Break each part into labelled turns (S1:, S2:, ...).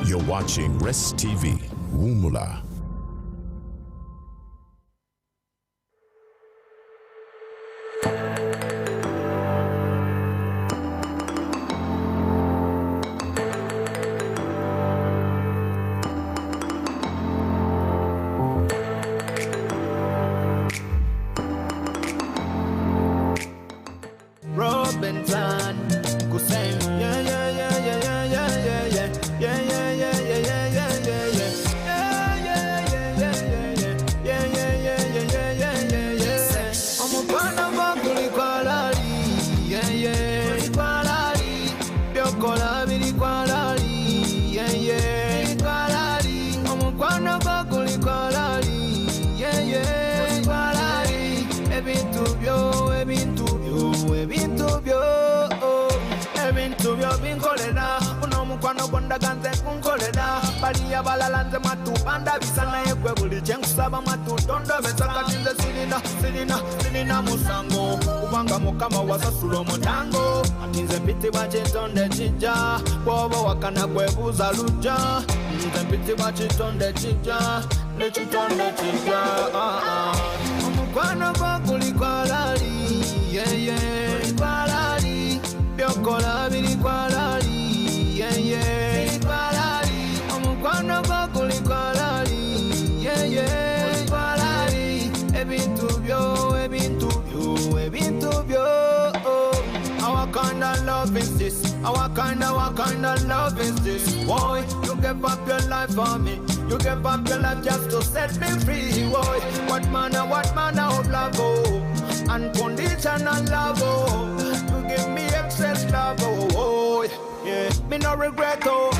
S1: You're watching Rest TV, Wumula.
S2: Baliya balalanze matu banda bisana yekwe buli chenkusaba matu tondo besaka tinze sinina musango kubanga mukama wasasula omutango atinze mpiti bachitonde chija bwobo wakana kwebuza luja nze mpiti bachitonde chija nechitonde chija omukwano gwo guli kwalali yeye kwalali byokola biri kwalali yeye Kwano bakuli kwalali, yeah yeah, kwalali. Ebintu byo. Our kind of love is this. Our kind of love is this. Boy, you give up your life for me. You give up your life just to set me free. Boy, what manner of love, oh, unconditional love, oh. You give me excess love, oh, yeah. Me no regret, oh.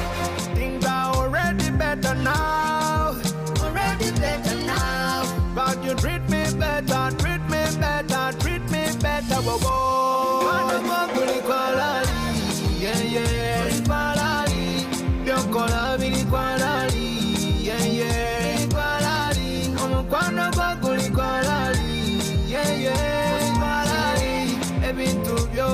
S2: Things are already better now. But you treat me better, whoa, whoa. Kwano kwalali, yeah, yeah, kwalali. Byokola biri kwalali, yeah, yeah, kwalali. Kwano kwalali, yeah, yeah, kwalali. Ebintu byo.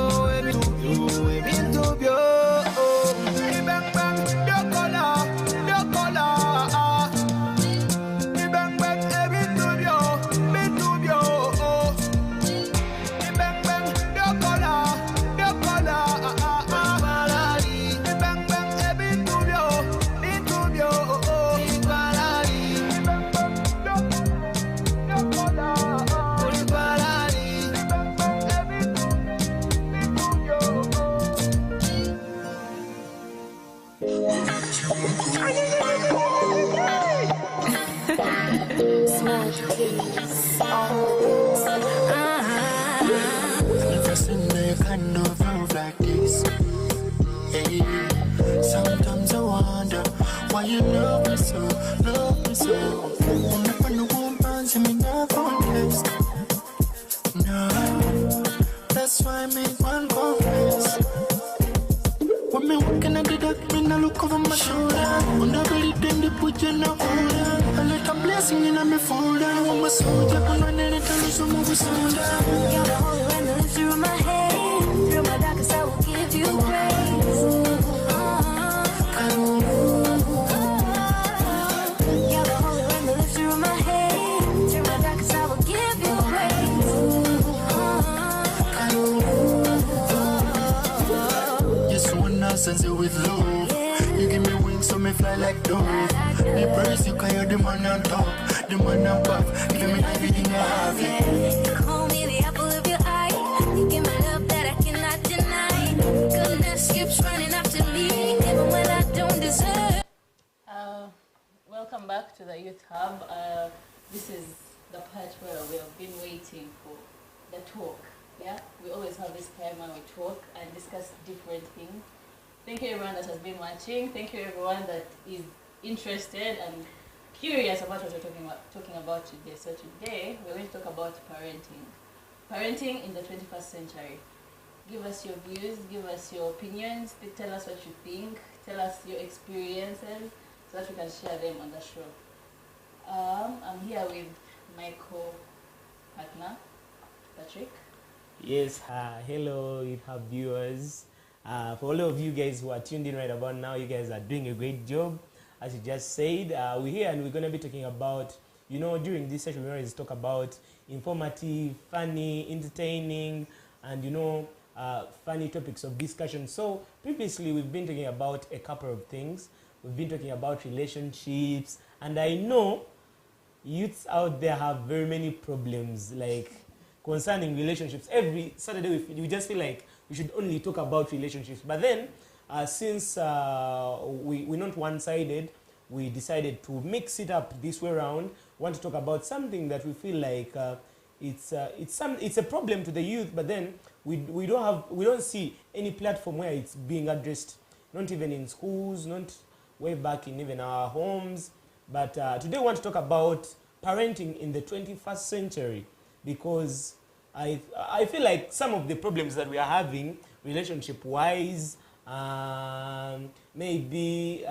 S3: Never seen a kind of love like this. Hey, sometimes I wonder why you love me so. I'm not gonna want bands and me not confess. No, that's why I made one confess. When me walking at the dark, me not look over my shoulder. On the belly, then they put you in a holder. A little blessing in my folder. I'm a soldier, but when they tell you some of us under.
S4: You're the holy one that lives through my head. Through my darkest, I will give you praise. You're the holy one that lives through my head. Through my darkest, I will give you praise.
S3: Yes, one nonsense with love. You give me wings so me fly like dove. Me praise you cause you're the man on top. The man on top. Give me everything I have.
S4: You call me the apple of your eye. You give me love that I cannot deny. Goodness keeps running after me, even when I don't deserve.
S5: Welcome back to the Youth Hub. This is the part where we have been waiting for the talk. Yeah, we always have this time when we talk and discuss different things. Thank you everyone that has been watching. Thank you everyone that is interested and curious about what we're talking about today. So today we're going to talk about parenting in the 21st century. Give us your views, give us your opinions, tell us what you think, tell us your experiences so that we can share them on the show. I'm here with my co-partner, Patrick.
S6: Yes, hello, you have viewers. For all of you guys who are tuned in right about now, you guys are doing a great job. As you just said, we're here and we're going to be talking about, during this session, we always talk about informative, funny, entertaining, and, funny topics of discussion. So previously, we've been talking about a couple of things. We've been talking about relationships, and I know youths out there have very many problems, like concerning relationships. Every Saturday, we just feel like we should only talk about relationships. But then, since we're not one-sided, we decided to mix it up this way around. We want to talk about something that we feel like it's a problem to the youth, but then we don't see any platform where it's being addressed. Not even in schools, not way back in even our homes. But today we want to talk about parenting in the 21st century, because I feel like some of the problems that we are having, relationship-wise, maybe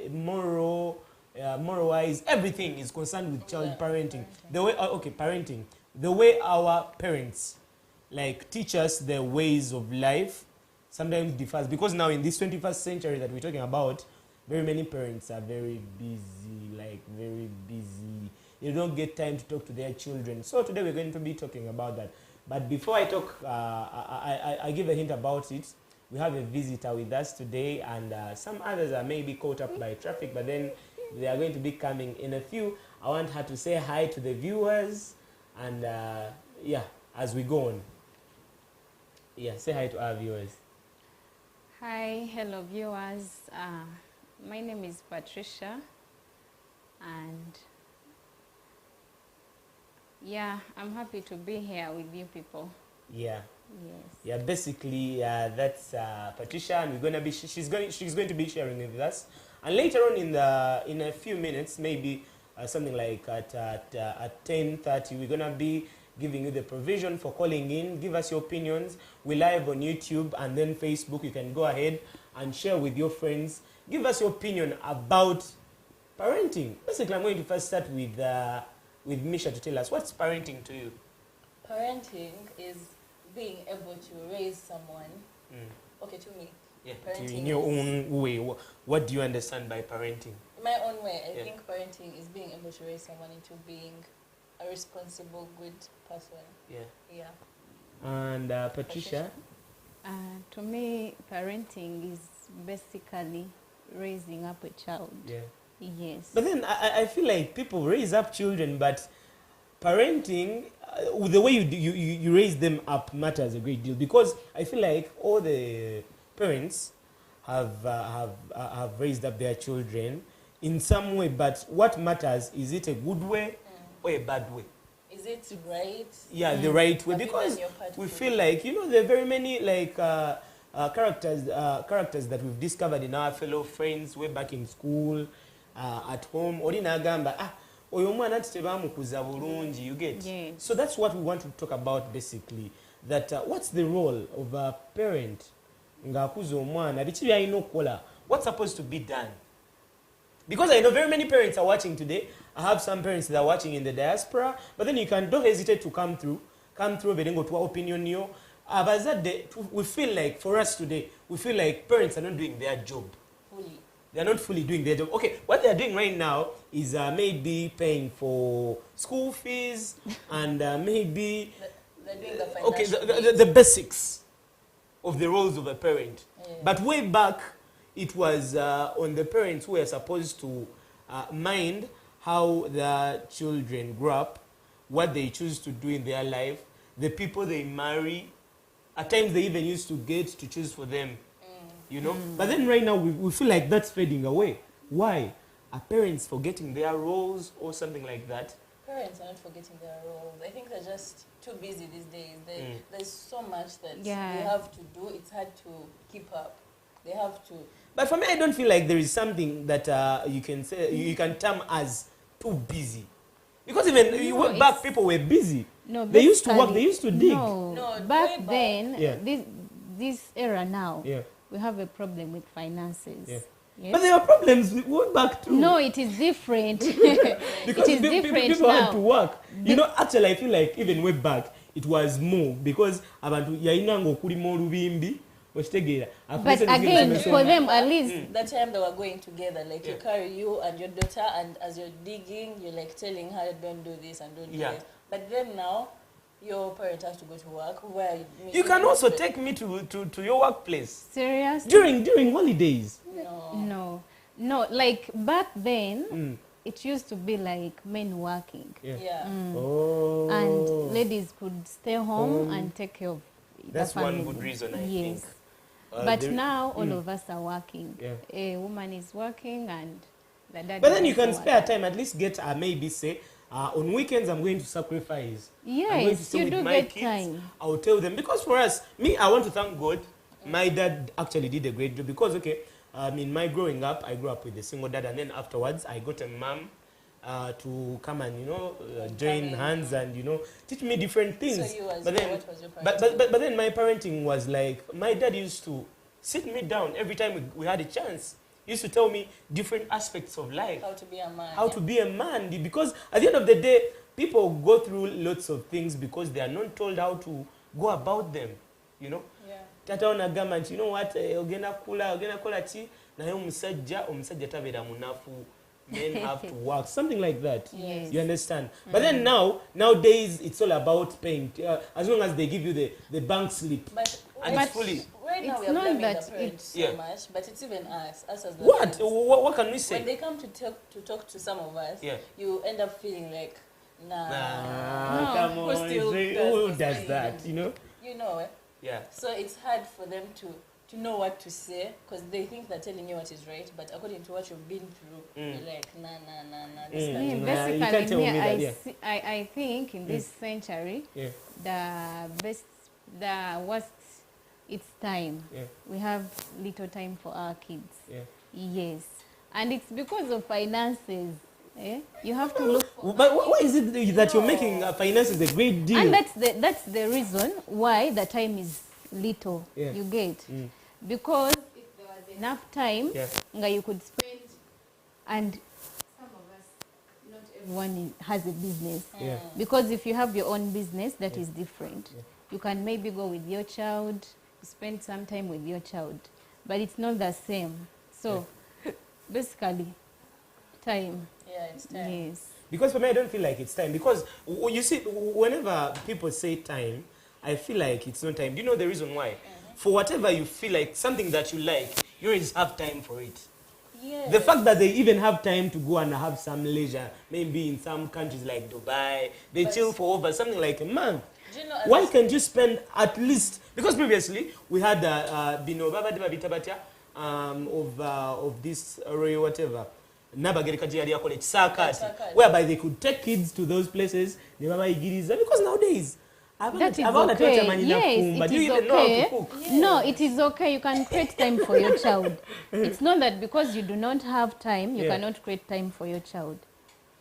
S6: moral-wise, everything is concerned with child parenting. The way, parenting. The way our parents, teach us the ways of life sometimes differs. Because now in this 21st century that we're talking about, very many parents are very busy, very busy. They don't get time to talk to their children. So today we're going to be talking about that. But before I talk, I give a hint about it. We have a visitor with us today, and some others are maybe caught up by traffic, but then they are going to be coming in a few. I want her to say hi to the viewers, and as we go on. Yeah, say hi to our viewers.
S7: Hi, hello viewers. My name is Patricia, and I'm happy to be here with you people.
S6: Yeah.
S7: Yes.
S6: Yeah, basically that's Patricia, and we're gonna be she's going to be sharing with us. And later on in a few minutes, maybe something like at 10:30, we're gonna be giving you the provision for calling in. Give us your opinions. We're live on YouTube and then Facebook. You can go ahead and share with your friends. Give us your opinion about parenting. Basically, I'm going to first start with Misha to tell us, what's parenting to you?
S5: Parenting is being able to raise someone. Okay, to me.
S6: Yeah,
S5: parenting
S6: in your own way. What do you understand by parenting?
S5: In my own way, I think parenting is being able to raise someone into being a responsible, good person. Yeah.
S6: And Patricia?
S7: To me, parenting is basically raising up a child.
S6: Yeah.
S7: Yes.
S6: But then I feel like people raise up children, but parenting, the way you raise them up matters a great deal, because I feel like all the parents have raised up their children in some way, but what matters, is it a good way or a bad way?
S5: Is it right?
S6: Yeah, the right way, because we feel like, there are very many characters that we've discovered in our fellow friends way back in school, at home, you get.
S7: Yes.
S6: So that's what we want to talk about basically, that what's the role of a parent? What's supposed to be done? Because I know very many parents are watching today. I have some parents that are watching in the diaspora, but then don't hesitate to come through, to our opinion. We feel like, for us today, we feel like parents are not doing their job.
S5: Fully.
S6: They are not fully doing their job. Okay, what they are doing right now is maybe paying for school fees and maybe...
S5: They're doing the financial...
S6: Okay, the basics of the roles of a parent.
S5: Yeah.
S6: But way back, it was on the parents who were supposed to mind how the children grow up, what they choose to do in their life, the people they marry. At times, they even used to get to choose for them. But then right now, we feel like that's fading away. Why? Are parents forgetting their roles or something like that?
S5: Parents are not forgetting their roles. I think they're just too busy these days. There's so much that they have to do. It's hard to keep up. They have to.
S6: But for me, I don't feel like there is something that you can say, you can term as too busy. Because even back, people were busy.
S7: No,
S6: they used to work, they used to dig.
S7: No, back then, this era now,
S6: Yeah.
S7: we have a problem with finances.
S6: Yeah.
S7: Yes?
S6: But there are problems way back too.
S7: No, it is different.
S6: Because
S7: it is different
S6: people
S7: now.
S6: had to work. Actually, I feel like even way back, it was more because abantu yayina nga okulima olubimbi But
S7: again, for them at least,
S5: That time they were going together, like you carry you and your daughter, and as you're digging, you're like telling her, don't do this and don't do this. But then now, your parent has to go to work. Where
S6: you can also take me to your workplace.
S7: serious.
S6: During holidays.
S7: No, like back then, it used to be like men working.
S5: Yeah.
S6: Oh.
S7: And ladies could stay home and take care of
S6: That's
S7: the family.
S6: one good reason, I
S7: Yes.
S6: think.
S7: But now all of us are working.
S6: Yeah.
S7: A woman is working and the dad.
S6: But then you
S7: is
S6: can
S7: also
S6: spare
S7: working.
S6: time, at least get maybe say, on weekends I'm going to sacrifice. I'm going to
S7: Yes,
S6: stay
S7: you
S6: with
S7: do
S6: my
S7: get
S6: kids.
S7: time.
S6: I'll tell them. Because for us, I want to thank God. My dad actually did a great job. Because, in my growing up, I grew up with a single dad. And then afterwards, I got a mom to come and, join hands and, teach me different things.
S5: So you as
S6: but
S5: well,
S6: then,
S5: what was your parenting?
S6: but then my parenting was like, my dad used to sit me down every time we had a chance. He used to tell me different aspects of life.
S5: How to be a man.
S6: How to be a man. Because at the end of the day, people go through lots of things because they are not told how to go about them.
S5: Yeah.
S6: Tata onagamba nti, what, ogenda kola chi, naye omusajja tabeera munafu. Men have to work, something like that.
S7: Yes.
S6: You understand? But then nowadays, it's all about paying. As long as they give you the bank slip.
S5: But
S6: And it's fully.
S5: right now
S7: It's
S5: we are
S7: not
S5: blaming
S7: that
S5: the parents so
S6: Yeah. much,
S5: but it's even us as the
S6: What?
S5: parents.
S6: What can we
S5: When
S6: say?
S5: they come to talk to some of us,
S6: Yeah.
S5: you end up feeling like, nah.
S6: Nah, come
S5: Who
S6: on.
S5: still
S6: Who
S5: does
S6: does
S5: this?
S6: that,
S5: You know, eh?
S6: Yeah.
S5: So it's hard for them to know what to say because they think they're telling you what is right, but according to what you've been through, you're like, nah, this
S6: Mm.
S5: can't
S7: Me,
S5: be
S6: Nah, you can't
S7: basically,
S6: tell me that, yeah.
S7: I think in this century,
S6: Yeah.
S7: the worst, it's time.
S6: Yeah.
S7: We have little time for our kids.
S6: Yeah.
S7: Yes. And it's because of finances. You have to look for...
S6: But why is it that you're making finances a great deal?
S7: And that's the reason why the time is little.
S6: Yeah.
S7: You get? Because if there was enough time, you could spend, and some of us, not everyone has a business.
S6: Yeah.
S7: Because if you have your own business, that is different. You can maybe go with your child, spend some time with your child, but it's not the same. So basically, time.
S5: Yeah, it's time.
S7: Yes.
S6: Because for me, I don't feel like it's time. Because you see, whenever people say time, I feel like it's not time. Do you know the reason why? For whatever you feel like, something that you like, you always have time for it.
S5: Yeah.
S6: The fact that they even have time to go and have some leisure, maybe in some countries like Dubai, they chill for over something like a month.
S5: Do you know,
S6: Why can't you spend at least, because previously we had Bino Baba Deba Bitabatia of this royal whatever, Nabagerika Jiaria College, Sakati, whereby they could take kids to those places, because nowadays,
S7: That is okay. Yes,
S6: but
S7: it
S6: you
S7: is
S6: even know how to
S7: okay.
S6: cook.
S7: No, it is okay. You can create time for your child. It's not that because you do not have time, you cannot create time for your child.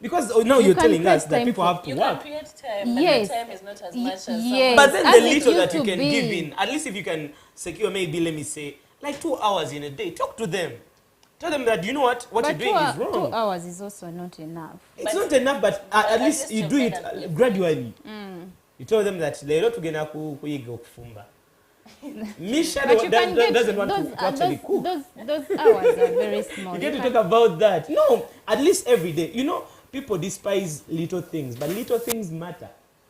S6: Because now
S7: You
S6: you're
S7: can
S6: telling us
S7: create
S6: that
S7: time
S6: people
S7: for-
S6: have to
S5: you can
S6: work.
S5: create time,
S7: Yes.
S5: but the time is not as much as
S7: Yes.
S6: But then
S7: As
S6: the
S7: it
S6: little
S7: used
S6: that you
S7: to
S6: can
S7: be.
S6: give in, at least if you can secure maybe, let me say, like 2 hours in a day, talk to them. Tell them that, you know what you're
S7: But
S6: doing is wrong.
S7: 2 hours is also not enough.
S6: It's not enough, but at
S5: at
S6: least
S5: least
S6: you
S5: you're
S6: do it
S5: better than
S6: gradually. You tell them that leero tugenda kuyiga okufumba. Misha
S7: But you can get
S6: doesn't want
S7: those,
S6: to actually cook.
S7: those hours are very small.
S6: You get to
S7: can-
S6: talk about that. No, at least every day. You know, people despise little things, but little things matter.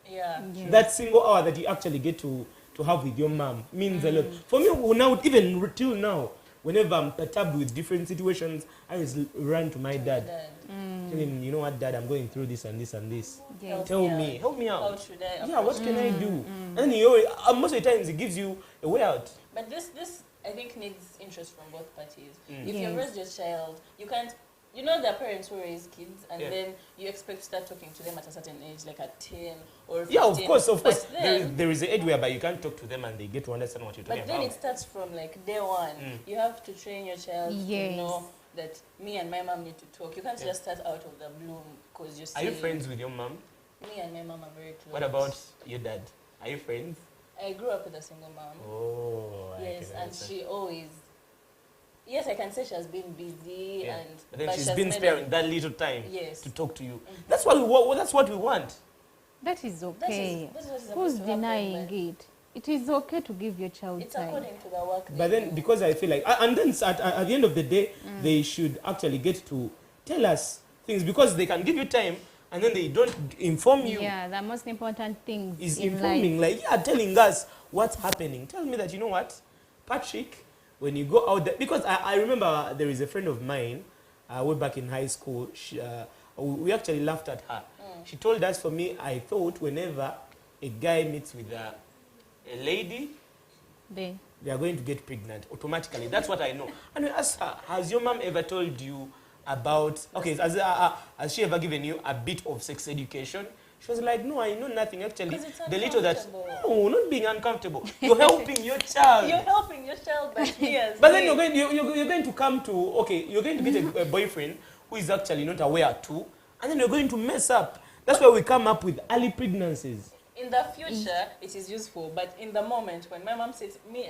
S5: Yeah.
S6: That single hour that you actually get to have with your mom means a lot. For me, now, even till now, whenever I'm perturbed with different situations, I just run to my dad. Tell him, you know what, Dad, I'm going through this and this and this.
S7: Yes.
S6: Tell me, help me out.
S5: How should I?
S6: Yeah, what can I do? And he always, most of the times, he gives you a way out.
S5: But this I think needs interest from both parties. If you
S7: Yes.
S5: raise your child, you can't. You know, there are parents who raise kids, and
S6: Yeah.
S5: then you expect to start talking to them at a certain age, like at 10 or 15.
S6: Yeah, of course.
S5: But then,
S6: There is an age whereby you can't talk to them and they get to understand what you're talking
S5: but then it
S6: about.
S5: starts from like day one. You have to train your child
S7: Yes.
S5: to know that me and my mom need to talk. You can't just start out of the blue because you're
S6: Are you
S5: saying,
S6: friends with your mom?
S5: Me and my mom are very close.
S6: What about your dad? Are you friends?
S5: I grew up with a single mom.
S6: Oh, I
S5: Yes,
S6: can
S5: and
S6: understand.
S5: she always. Yes, I can say she has been busy,
S6: Yeah.
S5: and
S6: But then
S5: but
S6: she's
S5: she has
S6: been
S5: made
S6: sparing that little time
S5: Yes.
S6: to talk to you. That's what we want. That's what we want.
S7: That is okay.
S5: that is what is
S7: Who's
S5: supposed to happen,
S7: denying
S5: but-
S7: it? It is okay to give your child
S5: It's
S7: time.
S5: according to the work.
S6: But then, because I feel like, and then at the end of the day, they should actually get to tell us things, because they can give you time and then they don't inform you.
S7: Yeah, the most important thing
S6: Is
S7: in
S6: informing,
S7: life.
S6: like, telling us what's happening. Tell me that, you know what, Patrick, when you go out there, because I remember there is a friend of mine, way back in high school, we actually laughed at her. She told us, for me, I thought whenever a guy meets with a lady, they are going to get pregnant automatically. That's what I know. And we asked her, has your mom ever told you about, okay, has she ever given you a bit of sex education? She was like, no, I know nothing actually. The little that, no, not being uncomfortable. You're helping your child.
S5: You're helping your child, but yes.
S6: But then you're going to come to, okay, you're going to get a boyfriend who is actually not aware too, and then you're going to mess up. That's why we come up with early pregnancies.
S5: In the future, it is useful, but in the moment, when my mom sits, me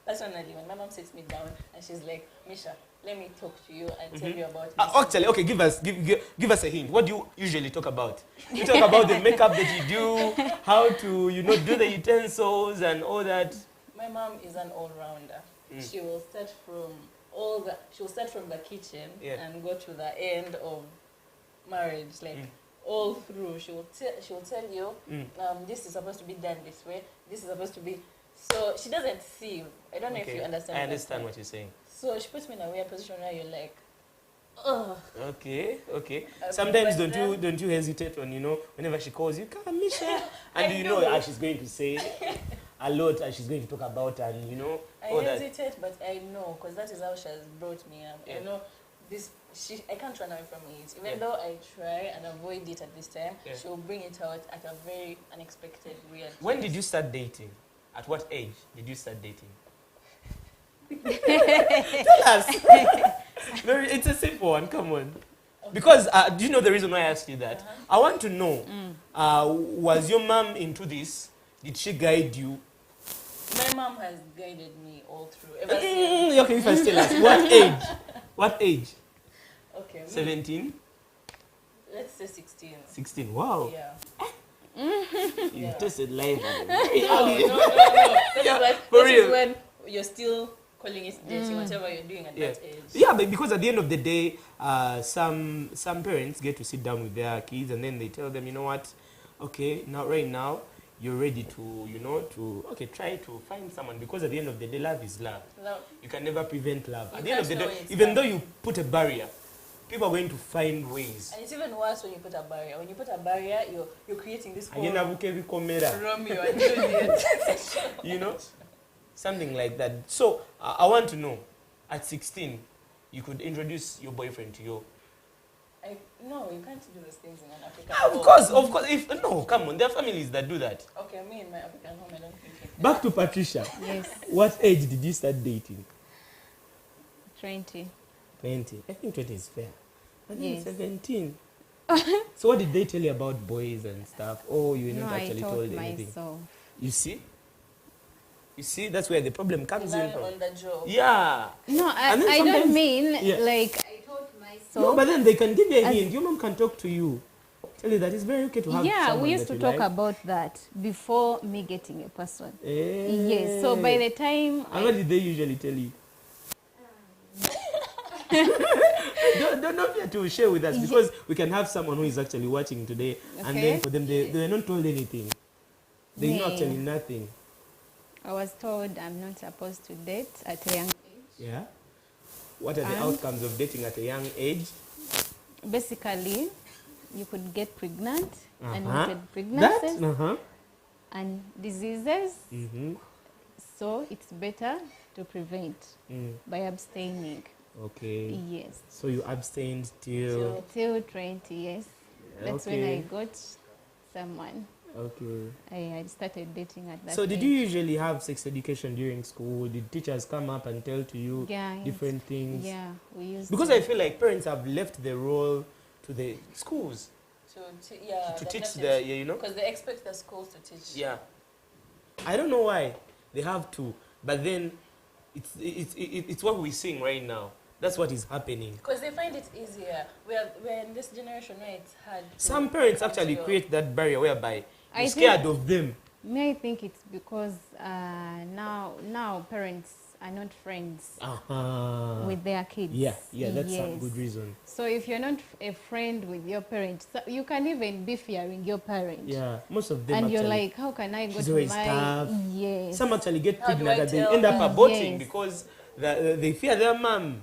S5: personally, when my mom sits me down and she's like, Misha, let me talk to you and tell you about this.
S6: Actually, okay, give us a hint. What do you usually talk about? You talk about the makeup that you do, how to, do the utensils and all that.
S5: My mom is an all-rounder. She will start from the kitchen and go to the end of marriage, like all through. She will tell you, this is supposed to be done this way. This is supposed to be. So she doesn't see you. I don't know if you understand.
S6: I understand what you're saying.
S5: So she puts me in a weird position where you're like, ugh.
S6: Okay. Sometimes don't you hesitate when whenever she calls you, come Misha, and you know as she's going to say a lot, as she's going to talk about, and
S5: I hesitate, but I know, because that is how she has brought me up. I know this. I can't run away from it. Even though I try and avoid it at this time, she will bring it out at a very unexpected, weird.
S6: When did you start dating? At what age did you start dating? Tell us. No, it's a simple one. Come on. Okay. Because do you know the reason why I asked you that? I want to know. Was your mom into this? Did she guide you?
S5: My mom has guided me all through. Ever since.
S6: Okay, if I still ask, what age? What age?
S5: Okay.
S6: 17.
S5: Let's say 16.
S6: 16. Wow.
S5: Yeah.
S6: You tested live.
S5: No. This is when you're still calling it dating, whatever you're doing at that age.
S6: Yeah, but because at the end of the day, some parents get to sit down with their kids and then they tell them, you know what, okay, right now, you're ready to try to find someone, because at the end of the day, love is love. You can never prevent love. At the end of the day, even though you put a barrier, people are going to find ways.
S5: And it's even worse when you put a barrier. When you put a barrier, you're creating this whole Romeo and Juliet.
S6: Something like that. So I want to know, at 16, you could introduce your boyfriend to you.
S5: No, you can't do those things in an African
S6: home. Of course. Come on, there are families that do that.
S5: Okay, me in my African home, I don't think it.
S6: Back to Patricia.
S7: Yes.
S6: What age did you start dating?
S7: 20.
S6: 20. I think 20 is fair. I think
S7: Yes.
S6: 17. So what did they tell you about boys and stuff? Oh, you were not actually told anything.
S7: Myself.
S6: You see, that's where the problem comes in from.
S5: On the job.
S6: Yeah.
S7: No, I don't mean like I taught myself.
S6: No, but then they can give you a hint. Your mom can talk to you. Tell you that it's very okay to have someone
S7: we used
S6: that
S7: to
S6: you
S7: talk
S6: like.
S7: about that before me getting a person.
S6: Hey.
S7: Yes. So by the time
S6: and what did they usually tell you? Don't fear to share with us, because we can have someone who is actually watching today, and then for them they were not told anything. They know actually nothing.
S7: I was told I'm not supposed to date at a young age.
S6: Yeah. What are the outcomes of dating at a young age?
S7: Basically, you could get pregnant, unwanted pregnancies, and diseases. So it's better to prevent by abstaining.
S6: Okay.
S7: Yes.
S6: So you abstained till
S7: 20, yes. That's when I got someone.
S6: Okay.
S7: I started dating at that
S6: So did
S7: age.
S6: you usually have sex education during school? Did teachers come up and tell to you different things?
S7: Yeah, we used
S6: Because I feel like parents have left the role to the schools. To teach
S5: because they expect the schools to teach.
S6: Yeah. I don't know why they have to, but then it's what we're seeing right now. That's what is happening. Because
S5: they find it easier. We're in this generation where it's hard.
S6: Some parents actually create that barrier whereby you're scared of them
S7: Me, I think it's because now parents are not friends with their kids.
S6: Yeah, that's some
S7: Yes.
S6: good reason.
S7: So if you're not a friend with your parents, you can even be fearing your parent.
S6: Yeah, most of them
S7: And you're
S6: actually,
S7: like, how can I go
S6: she's
S7: to
S6: always
S7: my...
S6: tough.
S7: Yes.
S6: Some actually get
S5: How do
S6: pregnant
S5: I
S6: and they
S5: tell
S6: end up
S5: them?
S6: aborting
S7: Yes.
S6: because they fear their mom.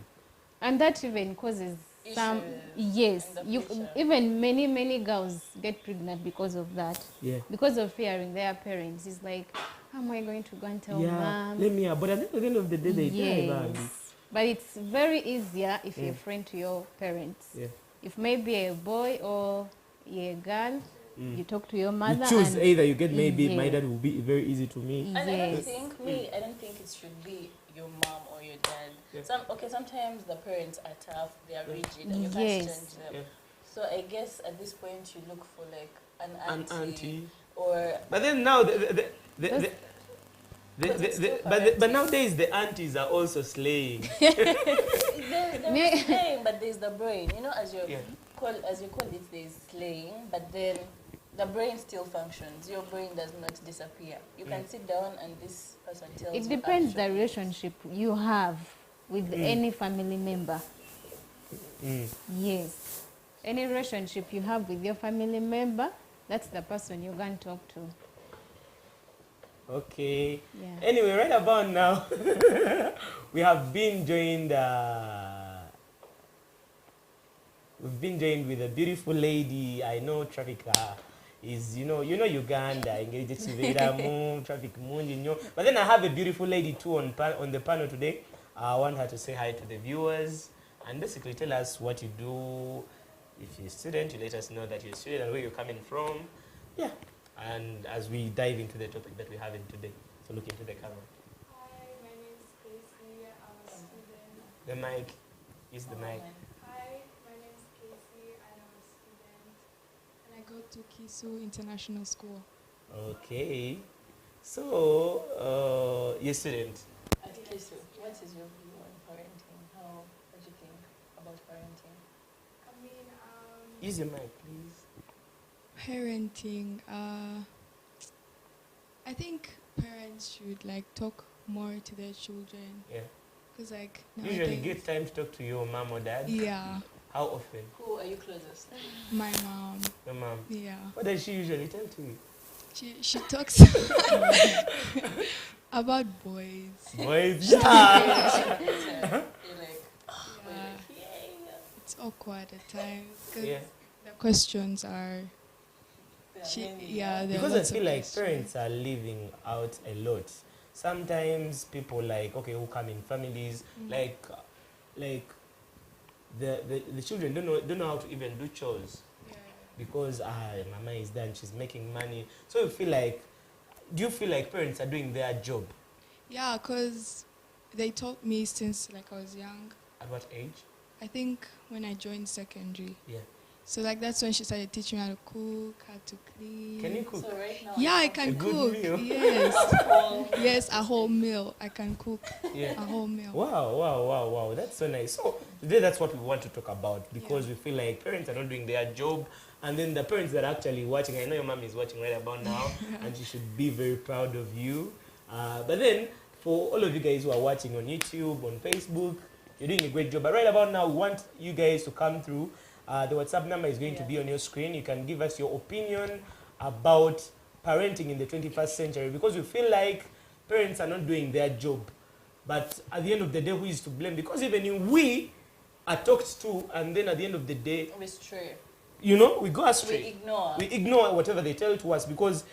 S7: And that even causes some...
S5: Issues
S7: Yes.
S5: in the future.
S7: Even many girls get pregnant because of that.
S6: Yeah.
S7: Because of fearing their parents. It's like, how am I going to go and tell mom?
S6: Let me. But at the end of the day, they die. Man.
S7: But it's very easier if you're a friend to your parents.
S6: Yeah.
S7: If maybe a boy or a girl, you talk to your mother.
S6: You choose
S7: and
S6: either. You get maybe my
S7: Yes.
S6: dad will be very easy to me.
S5: And I don't
S7: Yes.
S5: think I don't think it should be your mom or your dad.
S6: Yeah.
S5: Sometimes the parents are tough, they are rigid, and you
S7: Yes.
S5: can't change them.
S6: Yeah.
S5: So I guess at this point you look for like an
S6: An
S5: auntie,
S6: auntie.
S5: or
S6: But then now but nowadays the aunties are also slaying.
S5: there's slaying, but there's the brain. You know, as you
S6: Yeah.
S5: call it, there's slaying, but then the brain still functions. Your brain does not disappear. You can sit down and this person tells you.
S7: it depends the
S5: actually.
S7: relationship you have with any family member. Yes. Any relationship you have with your family member, that's the person you can talk to.
S6: Okay.
S7: Yeah.
S6: Anyway, right about now, we have been joined. We've been joined with a beautiful lady. I know traffic is Uganda. Engage traffic moon. But then I have a beautiful lady too on the panel today. I want her to say hi to the viewers and basically tell us what you do. If you're a student, you let us know that you're a student and where you're coming from. Yeah. And as we dive into the topic that we're having today, so look into the camera.
S8: Hi, my name is Casey. I'm a student.
S6: The mic is the mic.
S8: Hi, my name is Casey. I'm a student. And I go to Kisu International School.
S6: Okay. So, you're a student.
S5: At least, what is your view on parenting? What do you think about parenting?
S8: I mean,
S6: Use your mic, please.
S8: parenting. I think parents should like talk more to their children.
S6: Yeah.
S8: Because like
S6: Usually
S8: nowadays-
S6: get time to talk to your mom or dad.
S8: Yeah,
S6: How often?
S5: Who are you closest?
S8: my mom.
S6: Your mom.
S8: Yeah,
S6: What does she usually tell to you?
S8: she talks about boys.
S6: Boys. Yeah.
S5: You're like,
S8: Yeah,
S5: yeah.
S8: it's awkward at times because
S6: Yeah.
S8: the questions are.
S5: There are
S8: She,
S5: many,
S8: yeah, there are
S6: Because I
S8: lots of
S6: feel like
S8: questions.
S6: parents are leaving out a lot. Sometimes people who come in families, like the children don't know how to even do chores
S8: Yeah.
S6: because mama is done, she's making money. So do you feel like parents are doing their job?
S8: Yeah, because they taught me since like I was young.
S6: At what age?
S8: I think when I joined secondary.
S6: Yeah.
S8: So like that's when she started teaching me how to cook, how to clean.
S6: Can you cook?
S5: So right now,
S8: Yeah, I
S6: A
S8: can
S6: good
S8: cook.
S6: meal.
S8: Yes.
S5: Whole-
S8: Yes, a whole meal. I can cook
S6: Yeah.
S8: a whole meal.
S6: Wow. That's so nice. So today that's what we want to talk about because we feel like parents are not doing their job. And then the parents that are actually watching, I know your mom is watching right about now and she should be very proud of you. But then for all of you guys who are watching on YouTube, on Facebook, you're doing a great job. But right about now, we want you guys to come through. The WhatsApp number is going to be on your screen. You can give us your opinion about parenting in the 21st century because we feel like parents are not doing their job. But at the end of the day, who is to blame? Because even we are talked to, and then at the end of the day,
S5: we stray.
S6: we go
S5: We
S6: astray.
S5: ignore.
S6: We ignore whatever they tell to us because,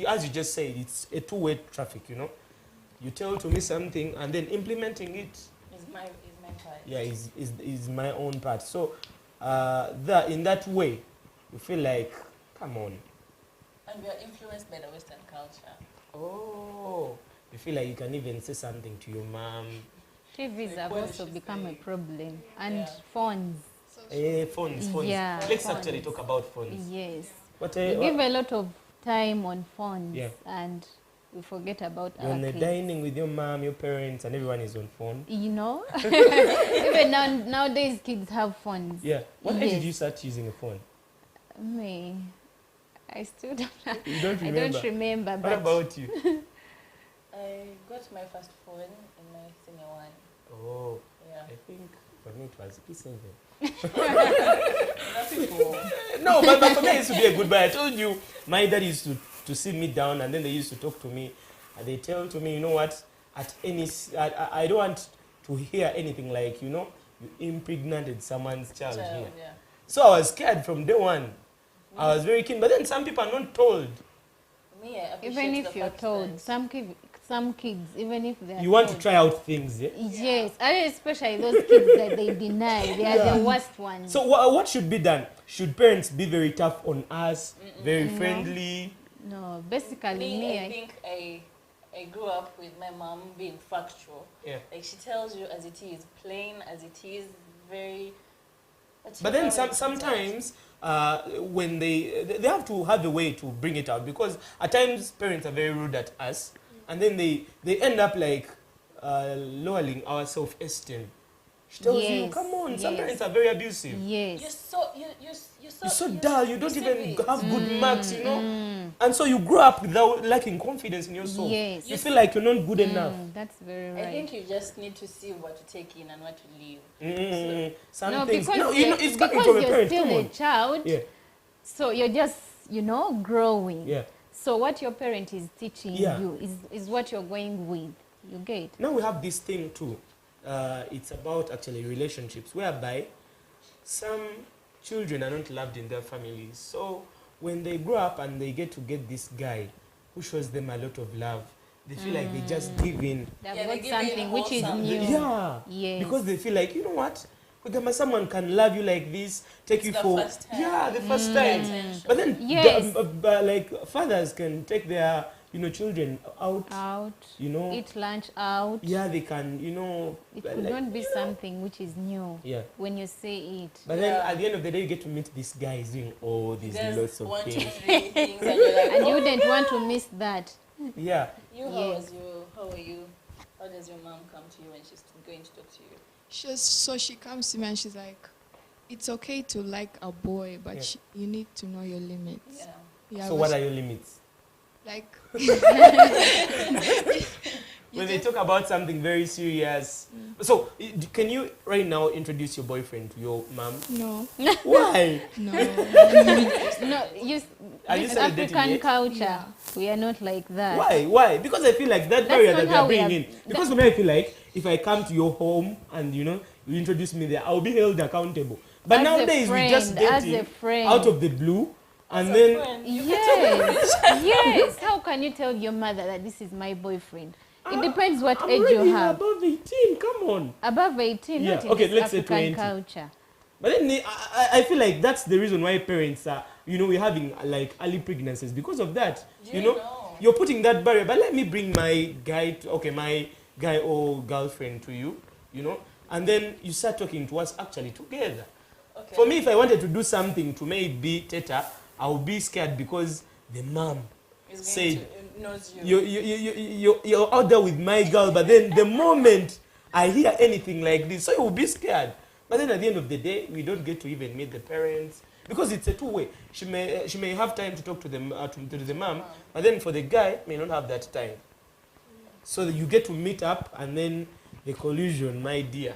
S6: as you just said, it's a two-way traffic, You tell to me something, and then implementing it,
S5: Is my part.
S6: yeah, is my own part. So, in that way, you feel like, come on.
S5: And we are influenced by the Western culture.
S6: Oh, you feel like you can even say something to your mom.
S7: TVs have
S5: What
S7: also
S5: is she
S7: become a
S5: saying?
S7: problem. And
S5: Yeah.
S7: phones.
S6: Phones.
S7: Yeah,
S6: Let's
S7: phones.
S6: actually talk about phones.
S7: Yes.
S6: What,
S7: We give a lot of time on phones.
S6: Yeah.
S7: And we forget about
S6: you're
S7: our
S6: on the
S7: kids.
S6: dining with your mom, your parents, and everyone is on phone.
S7: Even nowadays kids have phones.
S6: Yeah. What age
S7: Yes.
S6: did you start using a phone?
S7: Me, I still don't.
S6: You don't
S7: I
S6: remember?
S7: don't remember.
S6: What
S7: But
S6: about you?
S5: I got my first phone in my senior one.
S6: Oh,
S5: Yeah.
S6: I think for me it was P7.
S5: That's
S6: No, but for me it used to be a good buy. I told you, my dad used to sit me down and then they used to talk to me. And they tell to me, you know what, I don't want to hear anything like, you impregnated someone's child here.
S5: Yeah.
S6: So I was scared from day one. I was very keen. But then some people are not told.
S5: Me, I appreciate
S7: even if
S5: the
S7: you're
S5: fact
S7: told,
S5: that-
S7: some kids, even if they're
S6: You want to
S7: told,
S6: try out things, yeah?
S7: Yes, and especially those kids that they deny. They are the worst ones.
S6: So what should be done? Should parents be very tough on us, very friendly?
S7: No, basically
S5: Me, I
S7: I
S5: think I grew up with my mom being factual.
S6: Yeah.
S5: Like she tells you as it is, plain as it is, very.
S6: But then sometimes when they have to have a way to bring it out, because at times parents are very rude at us, and then they end up like lowering our self-esteem. She tells you,
S7: Yes,
S6: come on, some
S7: yes.
S6: parents are very abusive.
S7: yes.
S6: You're so dull, you don't even have good marks, And so you grow up without lacking confidence in yourself.
S7: Yes.
S6: You feel like you're not good enough.
S7: That's very right.
S5: I think you just need to see what to take in and what to leave.
S6: Some
S7: no,
S6: things.
S7: because
S6: No, it's coming
S7: because
S6: from a
S7: you're
S6: parent.
S7: still
S6: Come
S7: a
S6: on.
S7: child,
S6: Yeah.
S7: so you're just growing.
S6: Yeah.
S7: So what your parent is teaching
S6: Yeah.
S7: you is what you're going with. You get?
S6: Now we have this thing too. It's about actually relationships, whereby some children are not loved in their families. So when they grow up and they get this guy who shows them a lot of love, they feel like they just give in.
S7: They've
S5: Yeah,
S7: got
S5: they give
S7: something
S5: in
S7: which is
S5: wholesome.
S7: new.
S6: Yeah.
S7: Yes.
S6: Because they feel like, you know what? Someone can love you like this, take you
S5: the
S6: for
S5: first time.
S6: the first time.
S5: Attention.
S6: But then,
S7: Yes.
S6: like fathers can take their children out.
S7: Eat lunch out.
S6: Yeah, they can
S7: It could not be something which is new.
S6: Yeah.
S7: When you say it.
S6: But then at the end of the day, you get to meet this guy doing all these
S5: There's
S6: lots of
S5: 1, 2,
S6: things.
S5: 3 things, and you're like,
S7: And you wouldn't want to miss that.
S6: Yeah.
S7: Yes.
S5: How are you? How does your mom come to you when she's going to talk to you?
S8: She comes to me and she's like, it's okay to like a boy, but
S6: Yeah.
S8: you need to know your limits.
S5: Yeah.
S8: Yeah,
S6: So what are your limits?
S8: like
S6: When they talk about something very serious. So can you right now introduce your boyfriend to your mom?
S8: no,
S6: Why?
S8: no.
S7: No,
S6: Are you
S7: this
S6: celebrating
S7: African
S6: yet?
S7: culture,
S8: Yeah.
S7: we are not like that.
S6: Why? Because I feel like that barrier
S7: not
S6: that
S7: how
S6: they're
S7: we
S6: bringing
S7: are-
S6: in. Because for me, I feel like if I come to your home and you introduce me there, I'll be held accountable. But
S7: As a
S6: nowadays we just
S7: friend, as
S6: dating
S7: a friend.
S6: out of the blue, and then
S7: Yes, yes. How can you tell your mother that this is my boyfriend? It depends what
S6: I'm
S7: age
S6: already
S7: you have.
S6: above 18. Come on.
S7: Above 18,
S6: Yeah,
S7: not in
S6: okay,
S7: this
S6: let's say
S7: African
S6: 20.
S7: culture.
S6: But then I feel like that's the reason why parents are, we're having like early pregnancies because of that.
S5: You know.
S6: You're putting that barrier. But let me bring my guy or girlfriend to you, and then you start talking to us actually together.
S5: Okay.
S6: For me, if I wanted to do something to maybe Teta, I would be scared because the mom
S5: Is
S6: said,
S5: going to knows you.
S6: you're out there with my girl, but then the moment I hear anything like this, so you will be scared. But then at the end of the day, we don't get to even meet the parents because it's a two-way. She may have time to talk to the mom, but then for the guy, may not have that time. So that you get to meet up, and then the collusion, my dear,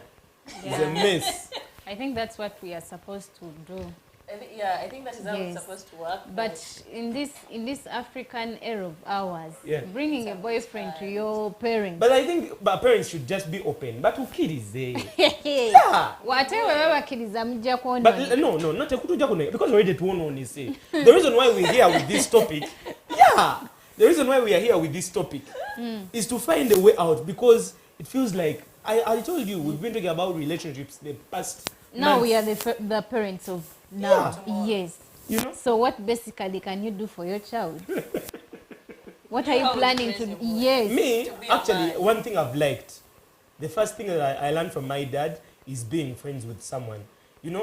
S6: is a mess.
S7: I think that's what we are supposed to do.
S5: I think that is how it's
S7: Yes.
S5: supposed to work.
S7: But in this African era of ours,
S6: Yeah.
S7: bringing a boyfriend to your parents.
S6: But I think parents should just be open. But who kids there?
S7: Whatever babakkiriza mujja
S6: But
S7: kwonoona.
S6: no, not because we're ready to only say. The reason why we're here with this topic, the reason why we are here with this topic is to find a way out, because it feels like I told you we've been talking about relationships the past
S7: Now
S6: months.
S7: we are the parents of now.
S6: Yeah.
S7: Yes. So what basically can you do for your child? What are you
S5: How
S7: planning
S5: you
S7: to
S5: raise
S7: do?
S5: your boy.
S7: Yes.
S6: Me,
S5: To be a
S6: actually,
S5: man.
S6: one thing I've liked, the first thing that I learned from my dad is being friends with someone.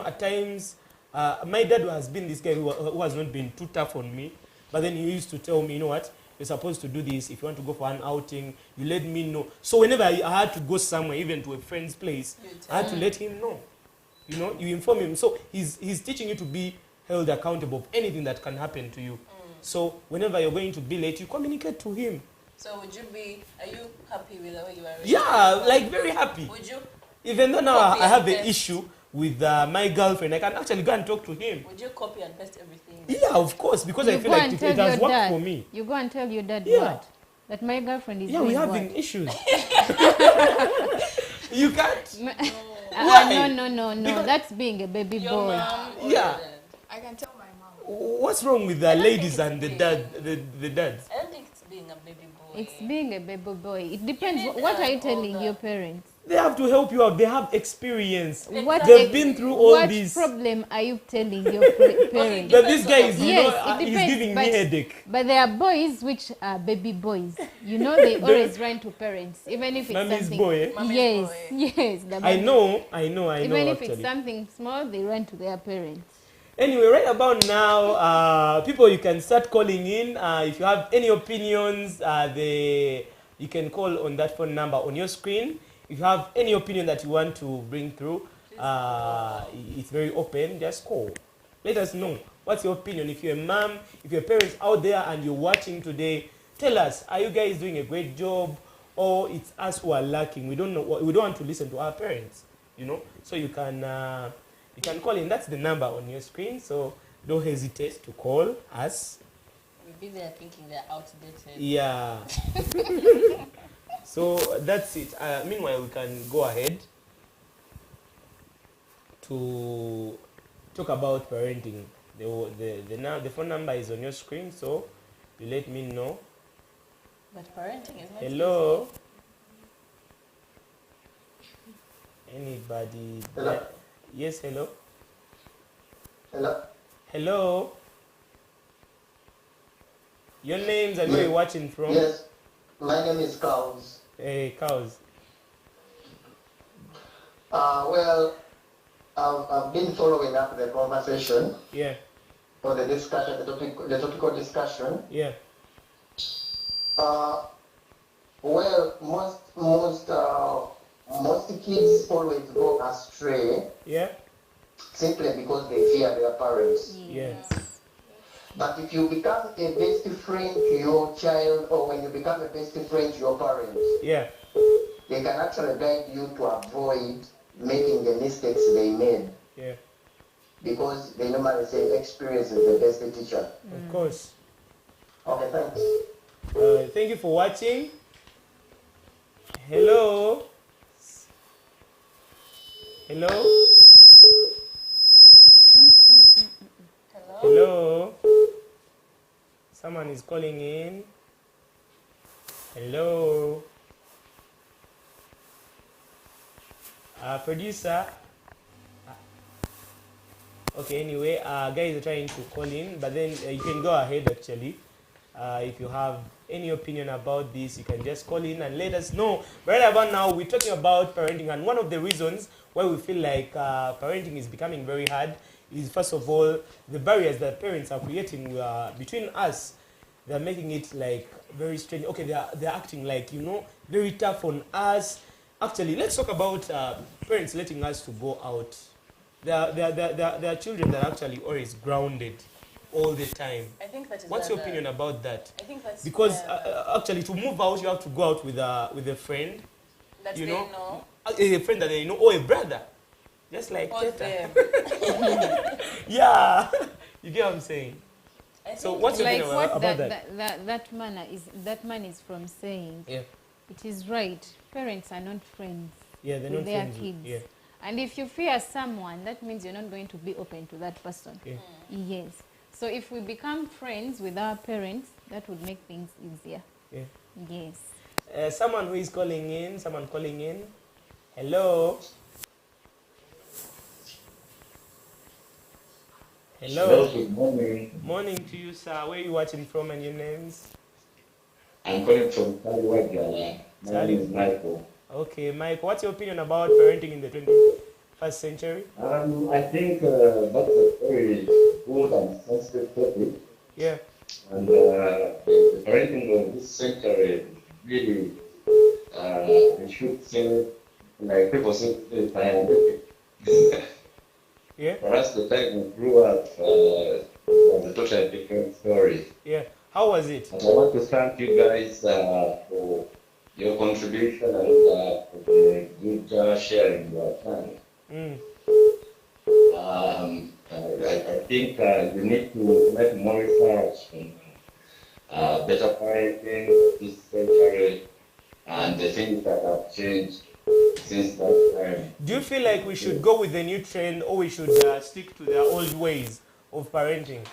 S6: At times, my dad has been this guy who has not been too tough on me, but then he used to tell me, you know what, you're supposed to do this. If you want to go for an outing, you let me know. So whenever I had to go somewhere, even to a friend's place, I had to let him know. You inform him. So he's teaching you to be held accountable of anything that can happen to you. So whenever you're going to be late, you communicate to him.
S5: So are you happy with the way you are?
S6: Yeah, like very happy.
S5: Would you?
S6: Even though now
S5: Copy
S6: I have
S5: and
S6: an
S5: paste.
S6: issue with my girlfriend, I can actually go and talk to him.
S5: Would you copy and paste everything?
S6: Yeah, of course, because
S7: You
S6: I feel
S7: go
S6: like
S7: and
S6: it
S7: tell
S6: has
S7: your
S6: worked
S7: dad.
S6: for me.
S7: You go and tell your dad
S6: Yeah.
S7: what? That my girlfriend is
S6: Yeah, we're
S7: doing
S6: having
S7: what?
S6: issues. You can't.
S7: No.
S6: Because-
S7: That's being a baby
S5: Your
S7: boy.
S5: mom or
S6: Yeah.
S5: your dad?
S8: I can tell my mom.
S6: What's wrong with the
S5: I don't
S6: ladies
S5: think
S6: and the
S5: it's
S6: dad, the dads?
S5: I don't think it's being a baby boy.
S7: It's being a baby boy. It depends.
S5: need
S7: What are
S5: an
S7: you telling
S5: older-
S7: your parents?
S6: They have to help you out. They have experience.
S7: What
S6: They've been through all
S7: what
S6: this.
S7: problem are you telling your parents?
S6: But this guy is,
S7: Yes, it
S6: he's
S7: depends,
S6: giving me
S7: but-
S6: headache.
S7: But there are boys which are baby boys. You know, they always run to parents, even if it's
S6: Mommy's
S7: something.
S6: boy, eh?
S5: Mommy's
S7: Yes,
S5: boy.
S7: yes. the
S6: I
S7: mommy-
S6: know
S7: Even if
S6: actually.
S7: it's something small, they run to their parents.
S6: Anyway, right about now, people, you can start calling in. If you have any opinions, you can call on that phone number on your screen. If you have any opinion that you want to bring through, it's very open. Just call. Let us know. What's your opinion? If you're a mom, if your parents out there and you're watching today, tell us, are you guys doing a great job, or it's us who are lacking? We don't know. We don't want to listen to our parents, you know. So you can call in. That's the number on your screen. So don't hesitate to call us.
S5: Maybe they're thinking they're outdated.
S6: Yeah. So that's it. Meanwhile, we can go ahead to talk about parenting. The phone number is on your screen, so you let me know.
S5: But parenting is not
S6: Hello. Anybody?
S9: Hello.
S6: there? Yes. Hello.
S9: Hello.
S6: Hello. Your names and where you're watching from?
S9: Yes, my name is Cows.
S6: Hey, cows.
S9: Well, I've been following up the conversation
S6: Yeah.
S9: or the discussion, the topical discussion.
S6: Yeah.
S9: Well, most kids always go astray
S6: Yeah.
S9: simply because they fear their parents.
S6: Yeah.
S9: But if you become a best friend to your child, or when you become a best friend to your parents,
S6: Yeah.
S9: they can actually guide you to avoid making the mistakes they made.
S6: Yeah.
S9: Because they normally say experience is the best teacher.
S6: Of course.
S9: Okay, thanks.
S6: Thank you for watching. Hello. Hello. Hello. Someone is calling in. Hello. Producer. Okay, anyway, guys are trying to call in, but then you can go ahead actually. If you have any opinion about this, you can just call in and let us know. Right about now, we're talking about parenting, and one of the reasons why we feel like parenting is becoming very hard is, first of all, the barriers that parents are creating between us. They're making it like very strange. Okay, they're acting like, you know, very tough on us. Actually, let's talk about parents letting us to go out. There are children that are actually always grounded all the time.
S5: I think that is
S6: What's your opinion about that?
S5: I think that's
S6: Because
S5: where
S6: actually, to move out, you have to go out with a friend,
S5: that
S6: you
S5: they
S6: know, a friend that they know, or a brother, just like
S5: or
S6: Teta.
S5: them.
S6: Yeah, you get what I'm saying.
S5: I
S6: So
S5: think
S6: what's your
S7: Like
S6: opinion
S7: what
S6: about
S7: that man is from saying.
S6: Yeah,
S7: It is right. Parents are not friends
S6: yeah, they're
S7: with
S6: not
S7: their
S6: friends.
S7: kids.
S6: Yeah,
S7: And if you fear someone, that means you're not going to be open to that person.
S6: yeah.
S7: Yes. So if we become friends with our parents, that would make things easier.
S6: Yeah.
S7: Yes.
S6: Someone who is calling in. Someone calling in. Hello. Hello.
S10: Good morning.
S6: Morning to you, sir. Where are you watching from and your names?
S10: I'm calling from Kaliwagala. My name is Michael.
S6: Okay, Mike, what's your opinion about parenting in the 21st century?
S10: I think that's a very good and sensitive topic.
S6: Yeah.
S10: And the parenting of this century really, I should say, like people say, scientific.
S6: Yeah.
S10: For us, the time we grew up was a totally different story.
S6: Yeah. How was it?
S10: And I want to thank you guys for your contribution and for the good sharing your time. I think you need to make more research on better parenting this century and the things that have changed since that time.
S6: Do you feel like we should go with the new trend, or we should stick to the old ways of parenting?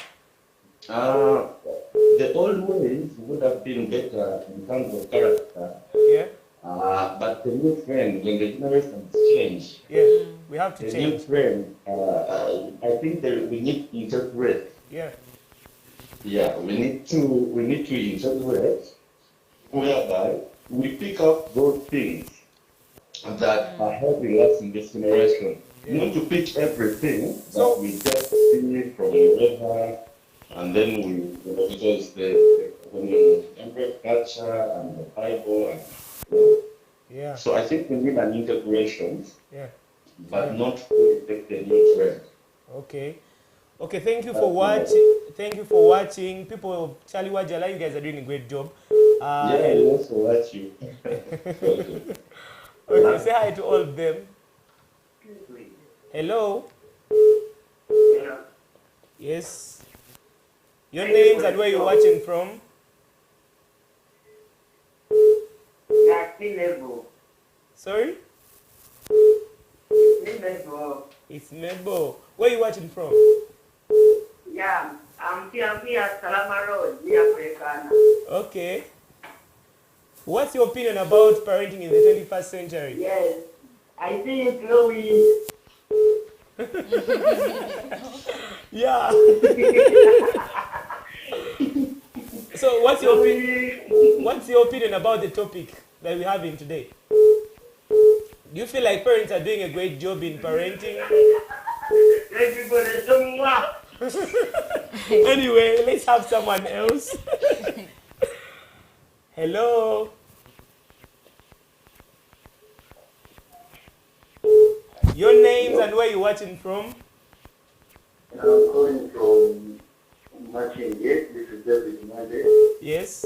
S10: The old ways would have been better in terms of character.
S6: Yeah.
S10: But the new trend, when the generations change,
S6: Yeah. We have to
S10: the
S6: change.
S10: new trend, I think that we need to integrate.
S6: Yeah.
S10: Yeah, we need to integrate, whereby we pick up those things that are helping us in this generation.
S6: Yeah.
S10: Not to pick everything
S6: So-
S10: that we just see from the weather, and then because when you embrace culture and the Bible,
S6: Yeah.
S10: so I think we need an integration,
S6: Yeah.
S10: but not to take the new trend.
S6: Okay. Okay, thank you for watching. Thank you for watching. People of Charlie Wajala, you guys are doing a great job.
S10: Yeah, I also watch you.
S6: Okay, say hi to all of them. Hello. Yes. Your names and where you're watching from? Sorry? It's Mebo. Where are you watching from?
S11: Yeah, I'm here, Salama Road, Africana.
S6: Okay. What's your opinion about parenting in the 21st century?
S11: Yes, I think Chloe.
S6: Yeah. So what's your opinion about the topic that we're having today? Do you feel like parents are doing a great job in parenting? Anyway, let's have someone else. Hello. Your names and where you're watching from?
S12: I'm calling from Machinge. This is David Mande.
S6: Yes.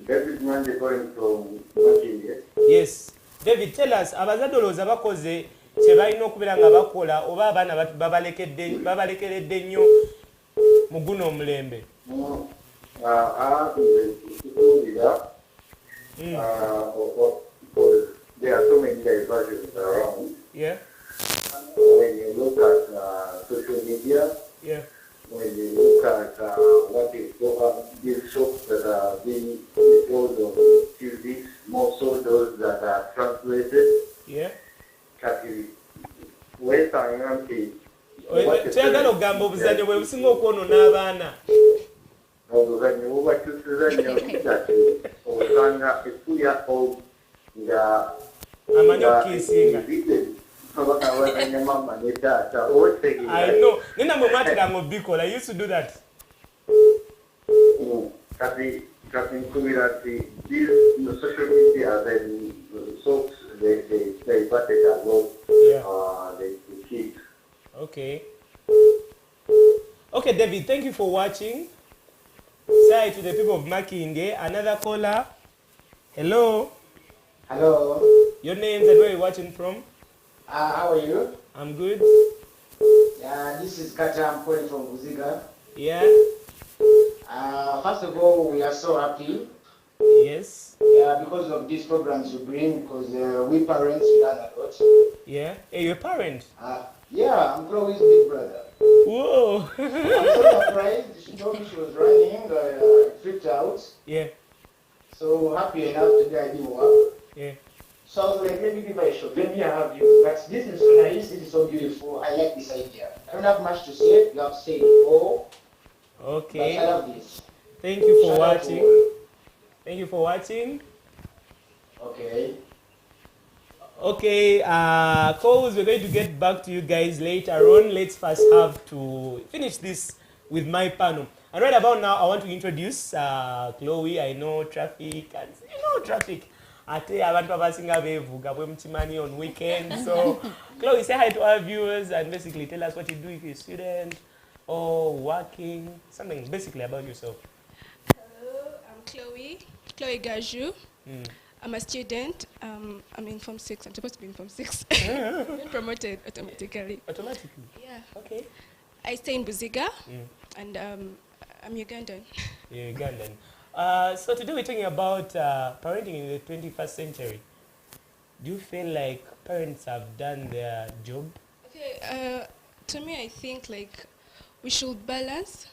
S12: David Mande calling from Machinge.
S6: Yes. David, tell us, abazadde olowooza bakoze kye balina okubeera nga bakola oba abaana babalekeredde nnyo mu guno omulembe?
S12: There are so many diversions around.
S6: Yeah.
S12: When you look at social media,
S6: Yeah.
S12: when you look at what is going on, these shows that are being told on TV, more so those that are translated.
S6: Yeah.
S12: Western countries.
S6: Kyagala okugamba obuzannyo bwe businga okwonoona abaana.
S12: Obuzannyo bubakyusiza nnyo kati osanga ekkulya nga
S6: amanyi okukiisinga.
S12: mama ne taata otegeera.
S6: I know. Naye namwe mwateranga obikola. I used to do that.
S12: Kati nkubira nti these social media then soaps they batted a lot the kids.
S6: Okay. Okay, David, thank you for watching. Say to the people of Makinge. Another caller. Hello.
S13: Hello.
S6: Your names and where you're watching from?
S13: How are you?
S6: I'm good.
S13: Yeah, this is Kata. I'm calling from Buziga.
S6: Yeah.
S13: First of all, we are so happy.
S6: Yes.
S13: Yeah, because of these programs you bring, because we parents we learn a lot.
S6: Yeah. Hey, you're a parent?
S13: Yeah, I'm Chloe's big brother.
S6: Whoa.
S13: I'm so surprised. She told me she was running. I freaked out.
S6: Yeah.
S13: So happy enough today I didn't work.
S6: Yeah.
S13: So I was like, maybe give I should. Let me have you. But this is so nice. This is so beautiful. I like this idea. I don't have much to say. You have said it all.
S6: Okay.
S13: But I love this.
S6: Thank you for
S13: Shout out
S6: watching.
S13: to
S6: Thank you for watching.
S13: Okay.
S6: Okay, calls, we're going to get back to you guys later on. Let's first have to finish this with my panel. And right about now, I want to introduce Chloe. I know Traffic, and Traffic. ate abantu abasinga bevuga bwemutimani on weekends. So Chloe, say hi to our viewers and basically tell us what you do if you're a student or working, something basically about yourself.
S8: Hello, I'm Chloe Gaju. I'm a student. I'm in Form 6. I'm supposed to be in Form 6. Been promoted automatically.
S6: Automatically?
S8: Yeah.
S6: Okay.
S8: I stay in Buziga, and I'm Ugandan.
S6: You're Ugandan. So today we're talking about parenting in the 21st century. Do you feel like parents have done their job?
S8: Okay, to me, I think like we should balance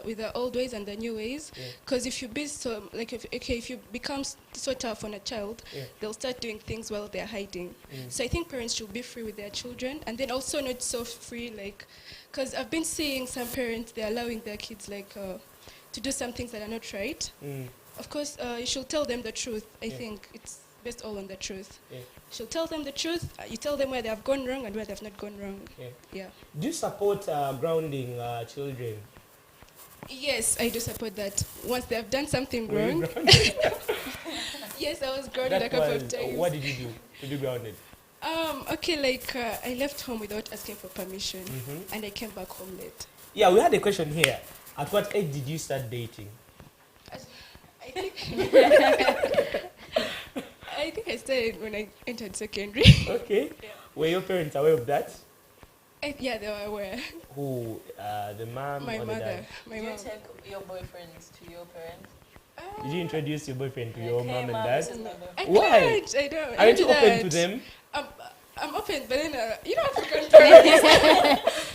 S8: with the old ways and the new ways. Because if you be so like if you become so tough on a child, they'll start doing things while they're hiding. So I think parents should be free with their children, and then also not so free like, because I've been seeing some parents, they're allowing their kids like to do some things that are not right. Of course, you should tell them the truth. I think it's based all on the truth. You should tell them the truth. You tell them where they have gone wrong and where they have not gone wrong. Yeah.
S6: Do you support grounding children?
S8: Yes, I do support that. Once they have done something wrong. Yes, I was grounded a couple of times.
S6: What did you do to be grounded?
S8: Okay, like I left home without asking for permission, and I came back home late.
S6: Yeah, we had a question here. At what age did you start dating?
S8: I think I started when I entered secondary.
S6: Okay. Were your parents aware of that?
S8: Yeah, they were aware.
S6: Who? The mom
S8: My
S6: or
S8: mother.
S6: the dad?
S8: My
S5: Did you
S8: mom.
S5: take your boyfriends to your parents?
S6: Did you introduce your boyfriend to your mom and
S5: Mom,
S6: dad?
S5: this is my boyfriend.
S8: I
S6: Why?
S8: can't. I don't.
S6: Aren't you
S8: do
S6: open
S8: that.
S6: to them?
S8: I'm open, but then you know African parents.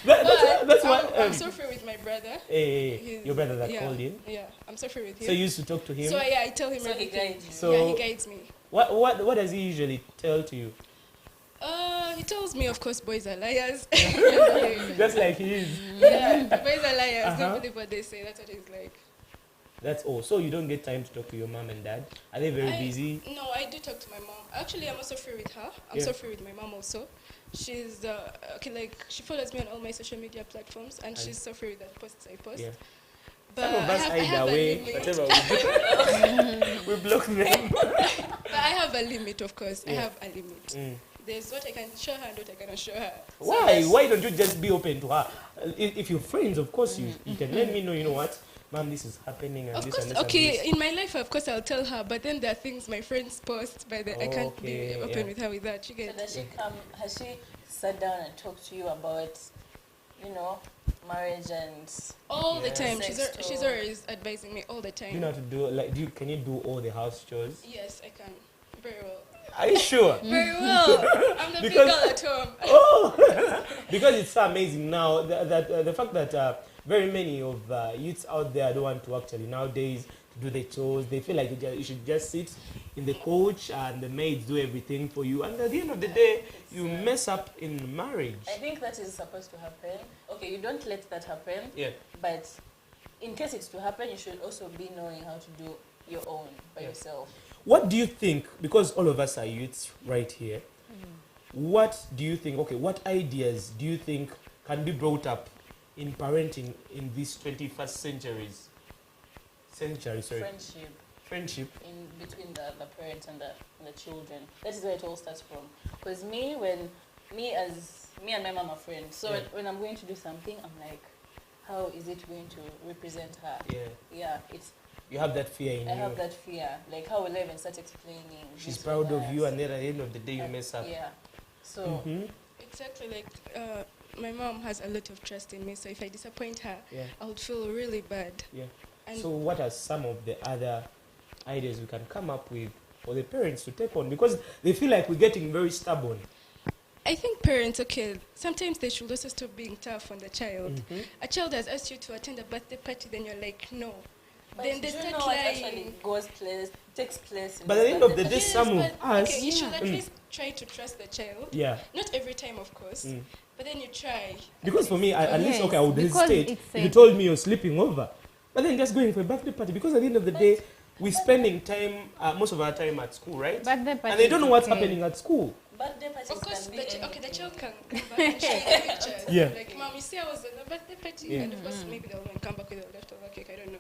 S6: That's what.
S8: I'm so free with my brother.
S6: Hey, your brother that
S8: yeah,
S6: called in.
S8: Yeah, I'm so free with him.
S6: So you used to talk to him.
S8: So yeah, I tell him
S5: So he
S8: everything.
S5: guides you.
S6: So
S8: yeah, he guides me.
S6: What does he usually tell to you?
S8: He tells me, of course, boys are liars.
S6: Just like he is.
S8: Yeah, boys are liars. Don't believe what they say. That's what he's like.
S6: That's all. So you don't get time to talk to your mom and dad? Are they very busy?
S8: No, I do talk to my mom. Actually, I'm also free with her. I'm so free with my mom also. She's okay, like she follows me on all my social media platforms, and she's so free with the posts I post.
S6: Yeah.
S8: But
S6: Some of us hide away, whatever we do. We block them.
S8: But I have a limit, of course. I have a limit. There's what I can show her and what I cannot show her.
S6: Why? Why don't you just be open to her? If you're friends, of course, you can let me know, you know what? Mom, this is happening and
S8: Of
S6: this
S8: course,
S6: and this
S8: okay,
S6: and this.
S8: in my life, of course, I'll tell her, but then there are things my friends post, but I can't be open with her with that. You get?
S5: So does she come, has she sat down and talked to you about, you know, marriage and
S8: all the time?
S5: sex
S8: She's always advising me all the time.
S6: Do you know how to do, like, can you do all the house chores?
S8: Yes, I can. Very well.
S6: Are you sure?
S8: Very well. I'm the big girl at home.
S6: Oh! Because it's so amazing now, the fact that very many of youths out there don't want to actually nowadays to do the chores. They feel like you should just sit in the couch and the maids do everything for you. And at the end of the day, you mess up in marriage.
S5: I think that is supposed to happen. Okay, you don't let that happen.
S6: Yeah.
S5: But in case it's to happen, you should also be knowing how to do your own by yourself.
S6: What do you think, because all of us are youths right here, what do you think, okay, what ideas do you think can be brought up in parenting in these 21st centuries? Friendship.
S5: In between the parents and the children. That is where it all starts from. Because me and my mom are friends. So when I'm going to do something, I'm like, how is it going to represent her? Yeah, it's.
S6: You have that fear in you.
S5: I have that fear. Like, how will I even start explaining?
S6: She's proud of you, and then at the end of the day, you mess up.
S5: Yeah. So.
S8: Exactly, like my mom has a lot of trust in me, so if I disappoint her, I would feel really bad.
S6: Yeah.
S8: And
S6: so what are some of the other ideas we can come up with for the parents to take on? Because they feel like we're getting very stubborn.
S8: I think parents, okay, sometimes they should also stop being tough on the child. A child has asked you to attend a birthday party, then you're like, no.
S5: But
S8: then they start lying.
S5: Takes place.
S6: But at the end of the day, some of us...
S8: Okay, you should at least try to trust the child.
S6: Yeah.
S8: Not every time, of course. But then you try.
S6: Because for me, at least, okay, I would hesitate if you told me you're sleeping over. But then just going for a birthday party. Because at the end of the day, we're spending time, most of our time at school, right?
S7: Birthday party.
S6: And they don't know what's happening at school.
S5: Birthday parties
S8: of course, the child can come back and show you pictures.
S6: Yeah.
S8: Like, Mom, you see I was at the birthday party. And of course, maybe they'll come back with a leftover cake. I don't know.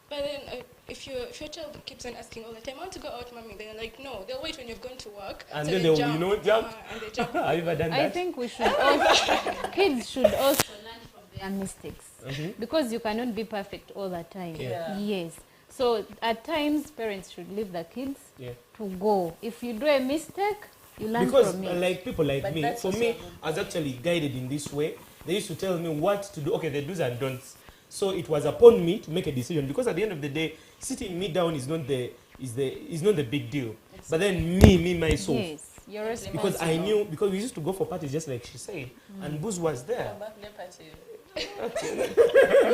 S8: But then, if your child keeps on asking all the time, I want to go out, mommy, then like, no, they'll wait when you've gone to work.
S6: And
S8: so
S6: then
S8: they
S6: they'll,
S8: jump.
S6: you know, jump.
S8: And they jump.
S6: Have you ever done that?
S7: I think we should also, kids should also learn from their mistakes. Because you cannot be perfect all the time.
S5: Yeah.
S7: Yes. So at times, parents should leave the kids
S6: Yeah.
S7: to go. If you do a mistake, you learn
S6: Because
S7: from it.
S6: like people like
S5: But
S6: me,
S5: that's
S6: for
S5: also
S6: me,
S5: good.
S6: I was actually guided in this way. They used to tell me what to do. Okay, the do's and don'ts. So it was upon me to make a decision, because at the end of the day, sitting me down is not the big deal. But then me myself,
S7: Yes, you're
S6: because I
S7: responsible.
S6: knew, because we used to go for parties just like she said, and booze was there.
S5: Birthday party.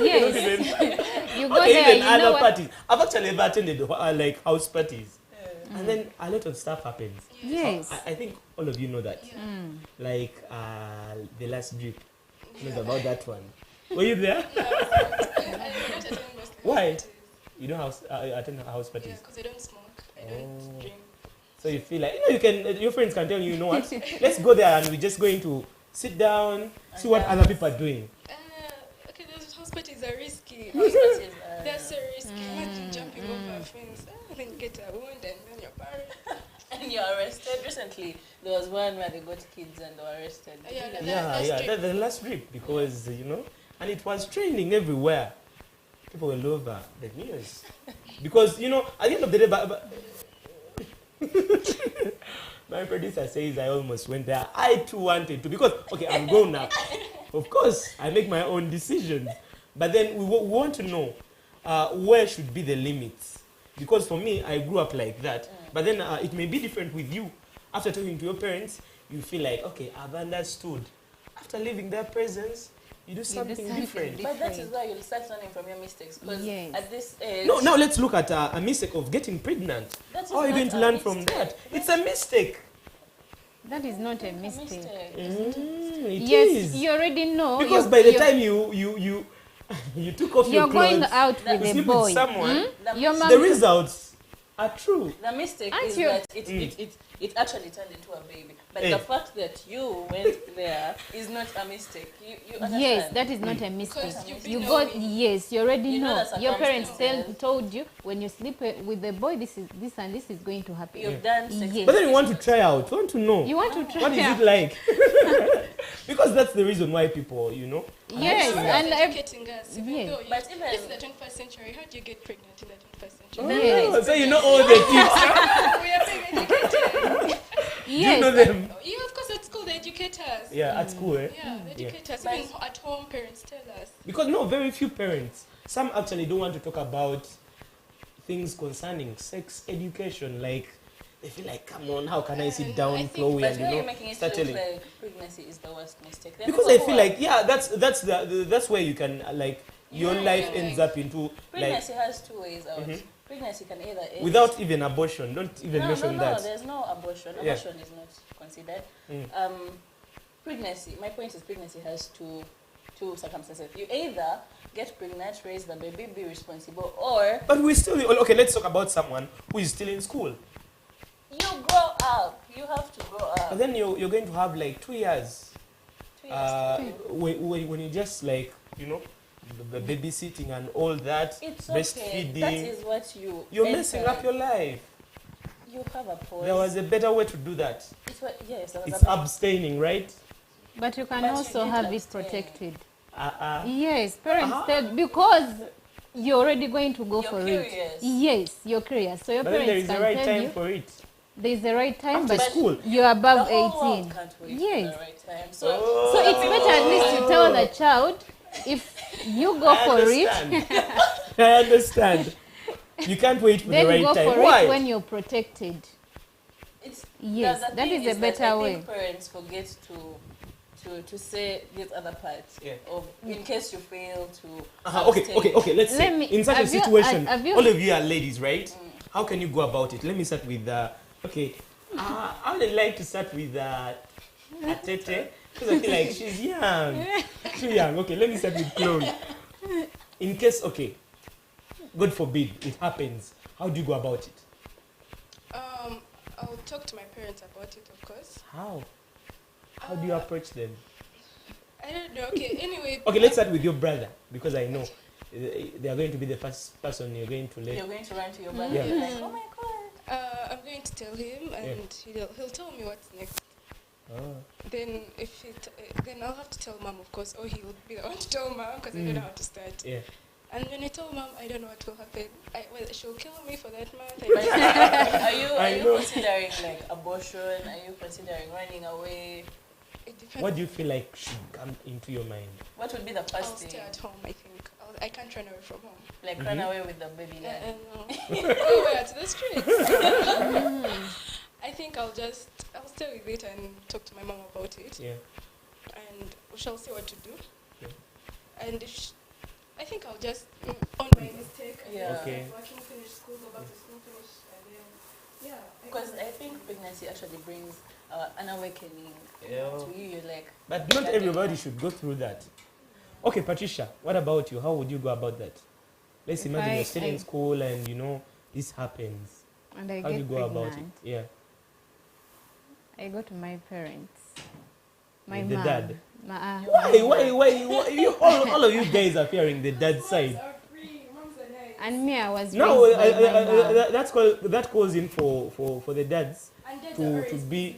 S7: Yes. You go
S6: Okay,
S7: there,
S6: even
S7: you know
S6: other
S7: what?
S6: parties. I've actually ever attended like house parties, and then a lot of stuff happens.
S7: Yes.
S6: I think all of you know that. Like the last drip. Knows about that one. Were you there? Why? You don't attend house parties?
S8: Yeah, because I don't smoke. I don't drink.
S6: So you feel like, you know, you can, your friends can tell you, you know what, let's go there and we're just going to sit down, see what other people are doing.
S8: Okay, those house parties are risky.
S5: House parties,
S8: They're so risky. Imagine jumping over a fence. Then you get a wound and then you're buried.
S5: And you're arrested. Recently, there was one where they got kids and they were arrested.
S6: That's the last trip, because, you know, and it was trending everywhere. People were over the news. Because, you know, at the end of the day, my producer says I almost went there. I too wanted to, because, okay, I'm grown up. Of course, I make my own decisions. But then we want to know where should be the limits. Because for me, I grew up like that. But then it may be different with you. After talking to your parents, you feel like, okay, I've understood. After leaving their presence, you do something different.
S5: But that is why you'll start learning from your mistakes. Because at this age...
S6: No, now let's look at a mistake of getting pregnant. How are you going to learn from that? It's a mistake.
S7: That is not a mistake.
S6: It
S7: Yes,
S6: is.
S7: you already know.
S6: Because by the time you took off your
S7: you're
S6: clothes,
S7: going out with
S6: to
S7: a
S6: sleep
S7: boy.
S6: with someone,
S7: Your mom
S6: the results are true.
S5: The mistake
S7: Aren't
S5: is
S7: you-
S5: that it actually turned into a baby. But the fact that you went there is not a mistake. You understand?
S7: Yes, that is not a mistake.
S8: Because you've been
S7: You got
S8: knowing.
S7: yes, you already
S5: You know
S7: know.
S5: the
S7: Your parents
S5: circumstances.
S7: told you when you sleep with the boy, this and this is going to happen.
S5: You've done sex.
S7: Yes.
S6: But then you want to try out. You want to know.
S7: You want to try.
S6: What is it like? Because that's the reason why people, you know.
S7: Yes, and
S8: educating us. Even
S7: yes.
S8: though you,
S5: But even-
S8: this is the 21st century. How do you get pregnant in the 21st century?
S6: Oh, so you know all the tips.
S8: We are being educated.
S7: yes,
S6: You know them.
S8: Yeah, of course, at school they educate us.
S6: Yeah, at school, eh?
S8: Yeah, they educate us.
S5: But-
S8: Even at home, parents tell us.
S6: Because no, very few parents. Some actually don't want to talk about things concerning sex education. Like, they feel like, come on, how can I sit down,
S8: I think-
S6: Chloe,
S5: But
S6: and
S5: why are
S6: you
S5: you
S6: know,
S5: making it
S6: start
S5: look
S6: telling.
S5: like pregnancy is the worst mistake? There are
S6: Because
S5: people
S6: I
S5: who
S6: feel
S5: are-
S6: like, yeah, that's where you can like your life ends up into like
S5: Pregnancy has two ways out. Pregnancy can either end
S6: without even abortion. Don't even mention
S5: no,
S6: that.
S5: there's no abortion.
S6: Yeah.
S5: Abortion is not considered. Pregnancy, my point is pregnancy has two circumstances. You either get pregnant, raise the baby, be responsible, or
S6: But we still okay. Let's talk about someone who is still in school.
S5: you grow up. You have to grow up.
S6: And then you're going to have like 2 years.
S5: 2 years to
S6: When you just like, you know, the babysitting and all that,
S5: It's okay.
S6: breastfeeding,
S5: That is what
S6: you're messing up your life.
S5: You have a pause.
S6: There was a better way to do that.
S5: It's what, yes, there was
S6: It's
S5: a
S6: abstaining, right?
S7: but you can
S5: But you
S7: also
S5: did
S7: have it
S5: abstain.
S7: protected.
S6: Uh-uh.
S7: Yes, parents
S6: Uh-huh.
S7: tell because you're already going to go
S5: You're
S7: for
S5: curious.
S7: it. Yes, you're curious. So your
S6: But then there
S7: parents
S6: is a
S7: can
S6: right
S7: tell
S6: time
S7: you
S6: for it.
S7: there's a right time,
S6: After
S7: but
S6: school.
S7: you're above
S5: the whole world
S7: 18.
S5: can't wait
S7: Yes.
S5: for the right time. So,
S7: So it's better at least you tell the child if you go
S6: I
S7: for it,
S6: understand. I understand. You can't wait for
S7: then
S6: the
S7: you
S6: right
S7: go
S6: time.
S7: for
S6: Why?
S7: it when you're protected.
S5: it's,
S7: Yes,
S5: the
S7: that
S5: thing
S7: is a
S5: that
S7: better
S5: I
S7: way.
S5: think parents forget to say this other part of in case you fail to
S6: Okay. Let's
S7: Let
S6: say
S7: me-
S6: in such a
S7: have you-
S6: situation,
S7: have you-
S6: all of you are ladies, right? How can you go about it? Let me start with okay. I would like to start with Atete because I feel like she's young, too young. Okay, let me start with Chloe. In case, okay, God forbid it happens, how do you go about it?
S8: I'll talk to my parents about it, of course.
S6: How? How do you approach them?
S8: I don't know. Okay, anyway.
S6: Okay, let's start with your brother because I know they are going to be the first person you're going to let?
S5: You're going to run to your brother.
S6: Yeah.
S5: You're like, oh my god.
S8: I'm going to tell him, and he'll tell me what's next.
S6: Oh.
S8: Then then I'll have to tell mom, of course, or he will be the one to tell mom because I don't know how to start.
S6: Yeah.
S8: And when I tell mom, I don't know what will happen. Well, she'll kill me for that month.
S5: Are you considering like abortion? Are you considering running away?
S8: It depends.
S6: What do you feel like should come into your mind?
S5: What would be the 1st
S8: I'll
S5: thing?
S8: stay at home, I think. I can't run away from home.
S5: Like run away with the baby?
S8: No. Oh, where? To the streets. I think I'll stay with it and talk to my mom about it.
S6: Yeah.
S8: And we shall see what to do.
S6: Yeah.
S8: And I think I'll just on my mistake.
S5: Yeah.
S6: Okay.
S8: Working, finish school, go back to school, finish, and then
S5: Because I think pregnancy actually brings an awakening
S6: Yeah.
S5: to you. You're like,
S6: But not everybody should go through that. Okay, Patricia, what about you? How would you go about that? Let's
S7: If
S6: imagine you're still in school and this happens.
S7: And I
S6: How do you
S7: get
S6: go about it?
S7: pregnant.
S6: Yeah.
S7: I go to my parents. My
S6: With the
S7: mom.
S6: dad?
S7: Why?
S6: You, all of you guys are fearing the dad side.
S7: And me, I was
S6: No,
S7: raised by my mom.
S6: that calls in for the dads
S8: And dads
S6: to be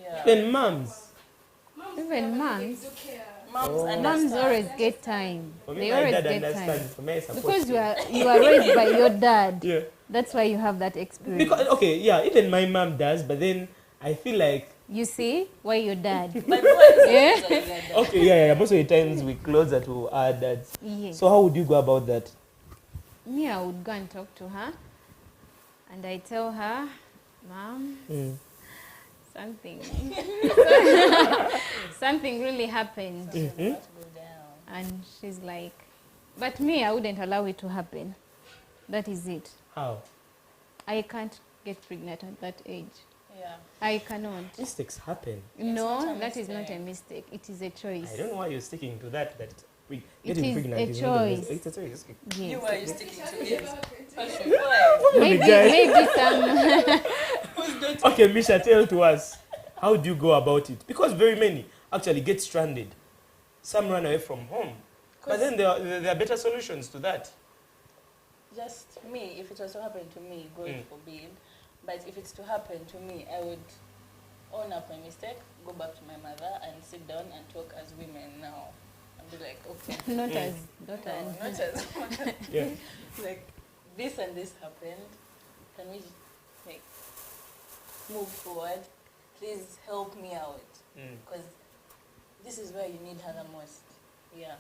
S5: yeah.
S6: even moms.
S7: Even moms.
S5: Moms
S7: always get time.
S6: For me,
S7: They
S6: my
S7: always
S6: dad
S7: get
S6: understands.
S7: time.
S6: For me, I support
S7: Because
S6: him.
S7: you are raised by your dad.
S6: Yeah.
S7: That's why you have that experience.
S6: Because even my mom does, but then I feel like
S7: You see why your dad.
S5: But why
S7: Yeah.
S6: okay, yeah. Most of the times we closer to our dads.
S7: Yeah.
S6: So how would you go about that?
S7: Me, I would go and talk to her, and I tell her, Mom, something really happened. And she's like, but me, I wouldn't allow it to happen. That is it.
S6: How?
S7: I can't get pregnant at that age.
S5: Yeah.
S7: I cannot.
S6: Mistakes happen.
S7: No, that is not a mistake. It is a choice.
S6: I don't know why you're sticking to that.
S7: It
S6: Getting
S7: is
S6: pregnant
S7: a
S6: is not a
S7: choice.
S6: mistake. It's a choice.
S7: Yes.
S5: You are sticking to it. Why?
S7: Maybe some.
S6: Okay, Misha, tell to us, how do you go about it? Because very many actually get stranded. Some run away from home. But then there are better solutions to that.
S5: Just me, if it was to happen to me, God forbid. But if it's to happen to me, I would own up my mistake, go back to my mother and sit down and talk as women now. And be like, okay.
S7: Not as daughter and
S5: not as
S6: Yeah.
S5: like this and this happened. Can we like move forward? Please help me out. Because this is where you need her the most. Yeah.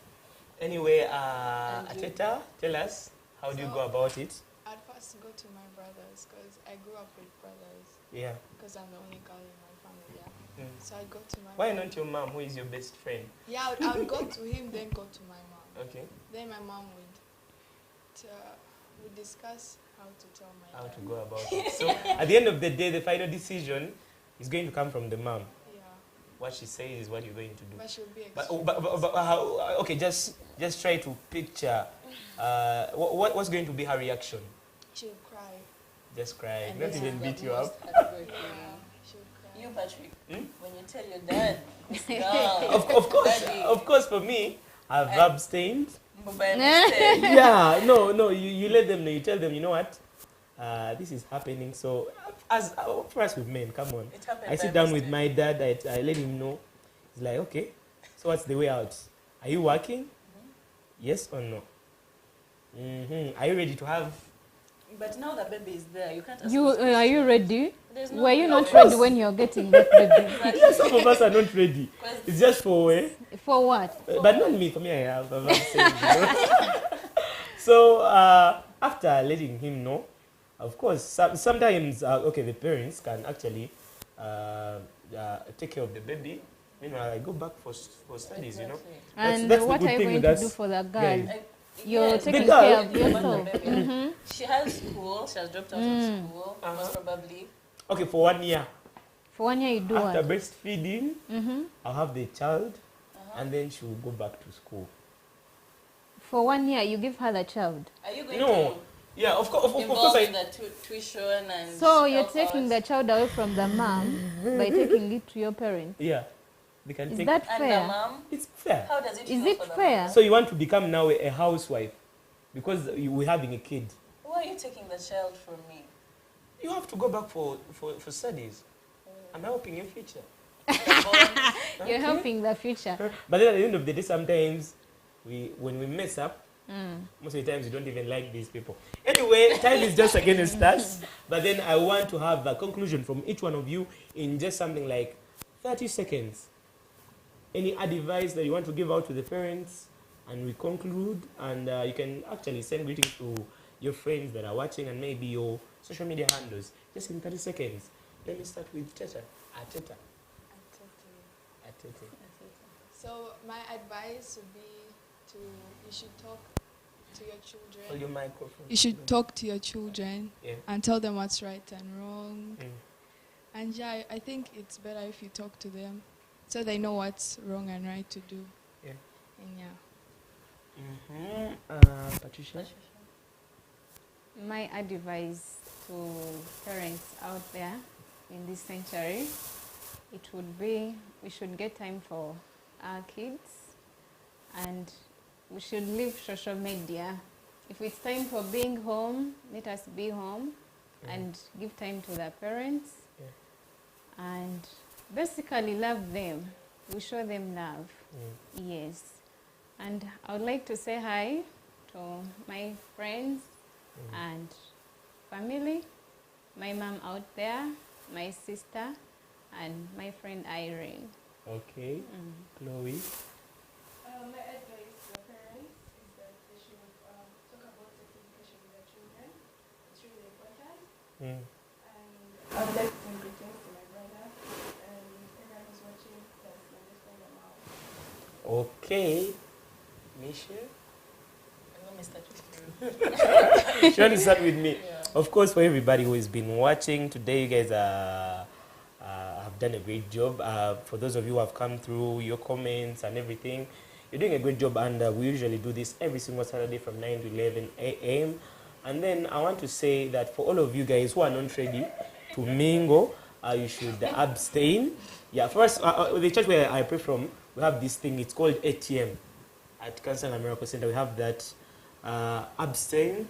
S6: Anyway, Ateta, tell us, how do you go about it?
S14: I'd first go to my brothers because I grew up with brothers.
S6: Yeah.
S14: Because I'm the only girl in my family. Yeah. So I'd go to my.
S6: Why not your mom, who is your best friend?
S14: Yeah, I would go to him, then go to my mom.
S6: Okay.
S14: Then my mom would discuss how to tell my
S6: How
S14: dad.
S6: to go about it. So at the end of the day, the final decision is going to come from the mom.
S14: Yeah.
S6: What she says is what you're going to do.
S14: But she'll be
S6: But how, okay, just try to picture what's going to be her reaction.
S14: She'll cry.
S6: Just cry,
S5: And
S6: not
S5: this
S6: even
S5: is
S6: beat
S5: the
S6: you
S5: most
S6: up.
S5: heartbreaking.
S14: She'll cry.
S5: You, Patrick, when you tell your dad, girl,
S6: Of course, for me, I've abstained.
S5: by mistake.
S6: Yeah, no, you let them know. You tell them, you know what, this is happening. So, for us with men, come on.
S5: It happened
S6: I sit
S5: by
S6: down with
S5: mistake.
S6: my dad. I let him know. He's like, okay, so what's the way out? Are you working? Yes or no? Are you ready to have?
S5: But now the baby is there, you can't ask
S7: You
S5: this question.
S7: are you ready?
S5: There's no
S7: Were you
S5: way.
S7: not ready when you're getting that baby?
S6: Some of us are not ready. It's just for
S7: For what?
S6: but not me. For me, I have. I'm saying, you know? So after letting him know, of course, sometimes the parents can actually take care of the baby. Meanwhile, I go back for studies. You know.
S7: And
S6: That's
S7: what
S6: the
S7: are
S6: good
S7: you
S6: thing
S7: going
S6: with
S7: to do
S6: us
S7: for the girl?
S6: guys.
S7: You're
S5: Yes,
S7: taking
S6: the girl-
S7: care of
S5: Yeah,
S7: yourself.
S5: but the baby. She has school, she has dropped out of school, most probably.
S6: Okay, for 1 year.
S7: For 1 year, you do
S6: After
S7: what?
S6: breastfeeding, I'll have the child, and then she will go back to school.
S7: For 1 year, you give her the child.
S5: Are you going
S6: No,
S5: to
S6: yeah, of course,
S5: involve
S6: I.
S5: in the tuition and
S7: So you're
S5: help
S7: taking
S5: out?
S7: the child away from the mom by taking it to your parents.
S6: Yeah, they can
S7: Is
S6: take.
S7: that
S5: And the
S7: fair?
S5: mom?
S6: It's fair.
S5: How does it
S7: Is
S5: feel
S7: it
S5: for the
S7: fair?
S5: mom?
S6: So you want to become now a housewife? because we're having a kid.
S5: Why are you taking the child from me?
S6: You have to go back for studies. I'm helping your future.
S7: You're helping the future.
S6: But then at the end of the day, sometimes when we mess up, most of the times we don't even like these people. Anyway, time is just against us. But then I want to have a conclusion from each one of you in just something like 30 seconds. Any advice that you want to give out to the parents, and we conclude, and you can actually send greetings to your friends that are watching and maybe your social media handles. Just in 30 seconds. Let me start with Teta. Ateta.
S14: So my advice would be you should talk to your children.
S6: Hold your microphone.
S14: You should talk to your children and tell them what's right and wrong. And yeah, I think it's better if you talk to them so they know what's wrong and right to do.
S6: Yeah.
S14: And
S6: Patricia?
S7: My advice to parents out there in this century, it would be we should get time for our kids and we should leave social media. If it's time for being home, let us be home and give time to the parents and basically love them. We show them love. Yes. And I would like to say hi to my friends and family, my mom out there, my sister, and my friend Irene.
S6: Okay. Chloe?
S8: My advice to the parents is that they should talk about sex education with their children. It's really important. And I would like to send greetings to my brother and everyone who's watching because I just find them out.
S6: Okay. Misha?
S5: Let me start with you.
S6: She want to start with me. Yeah. Of course, for everybody who has been watching today, you guys have done a great job. For those of you who have come through, your comments and everything, you're doing a great job. And we usually do this every single Saturday from 9 to 11 a.m. And then I want to say that for all of you guys who are not ready to mingle, you should abstain. Yeah, first, the church where I pray from, we have this thing. It's called ATM. At Cancer and Miracle Center, we have that abstain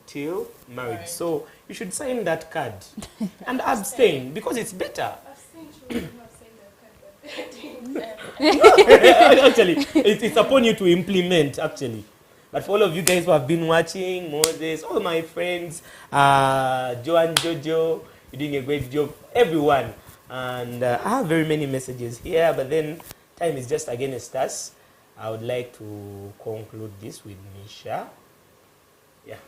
S6: till marriage. Right. So you should sign that card and abstain because it's better. Actually, it's upon you to implement, actually. But for all of you guys who have been watching, Moses, all my friends, Joe and Jojo, you're doing a great job, everyone. And I have very many messages here, but then time is just against us. I would like to conclude this with Misha. Yeah.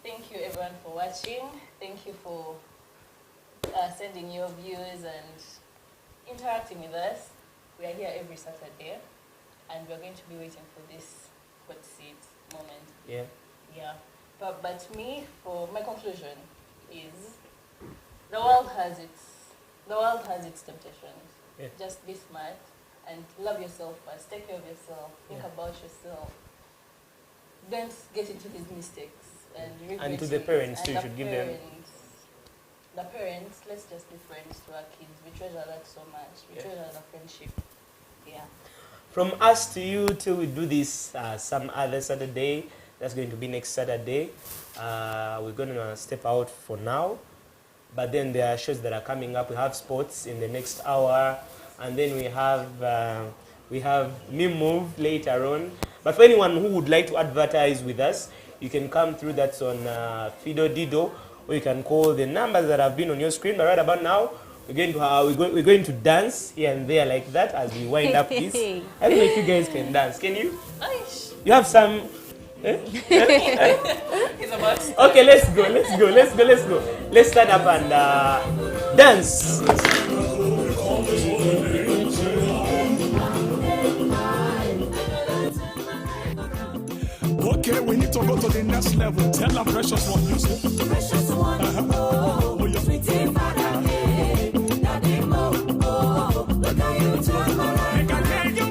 S5: Thank you everyone for watching. Thank you for sending your views and interacting with us. We are here every Saturday and we're going to be waiting for this hot seat moment.
S6: Yeah.
S5: Yeah. But me, for my conclusion is the world has its temptations. Yeah. Just be smart. And love yourself first. Take care of yourself. Think about yourself. Don't get into these mistakes. And
S6: to the parents too, you should give them.
S5: The parents, let's just be friends to our kids. We treasure that so much. We treasure the friendship. Yeah.
S6: From us to you till we do this some other Saturday. That's going to be next Saturday. We're going to step out for now. But then there are shows that are coming up. We have sports in the next hour. And then we have Me Move later on. But for anyone who would like to advertise with us, you can come through. That's on Fido Dido, or you can call the numbers that have been on your screen. But right about now, we're going to dance here and there like that as we wind up this. I don't know if you guys can dance. Can you? You have some.
S5: He's about to start.
S6: Okay, let's go. Let's stand up and dance.
S15: Okay, we need to go to the next level. Tell our precious one. Precious one. Oh, yeah. Sweetie Father, hey, Daddy Mo, oh, look how you turn my life. Make I tell you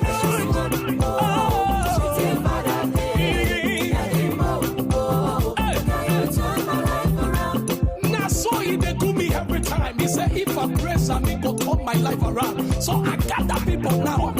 S15: more. Oh, Sweetie Father, hey, Daddy Mo, oh, look how you turn my life around. Now, so he they do me every time. He say, if I praise, I go turn my life around. So I got the people now.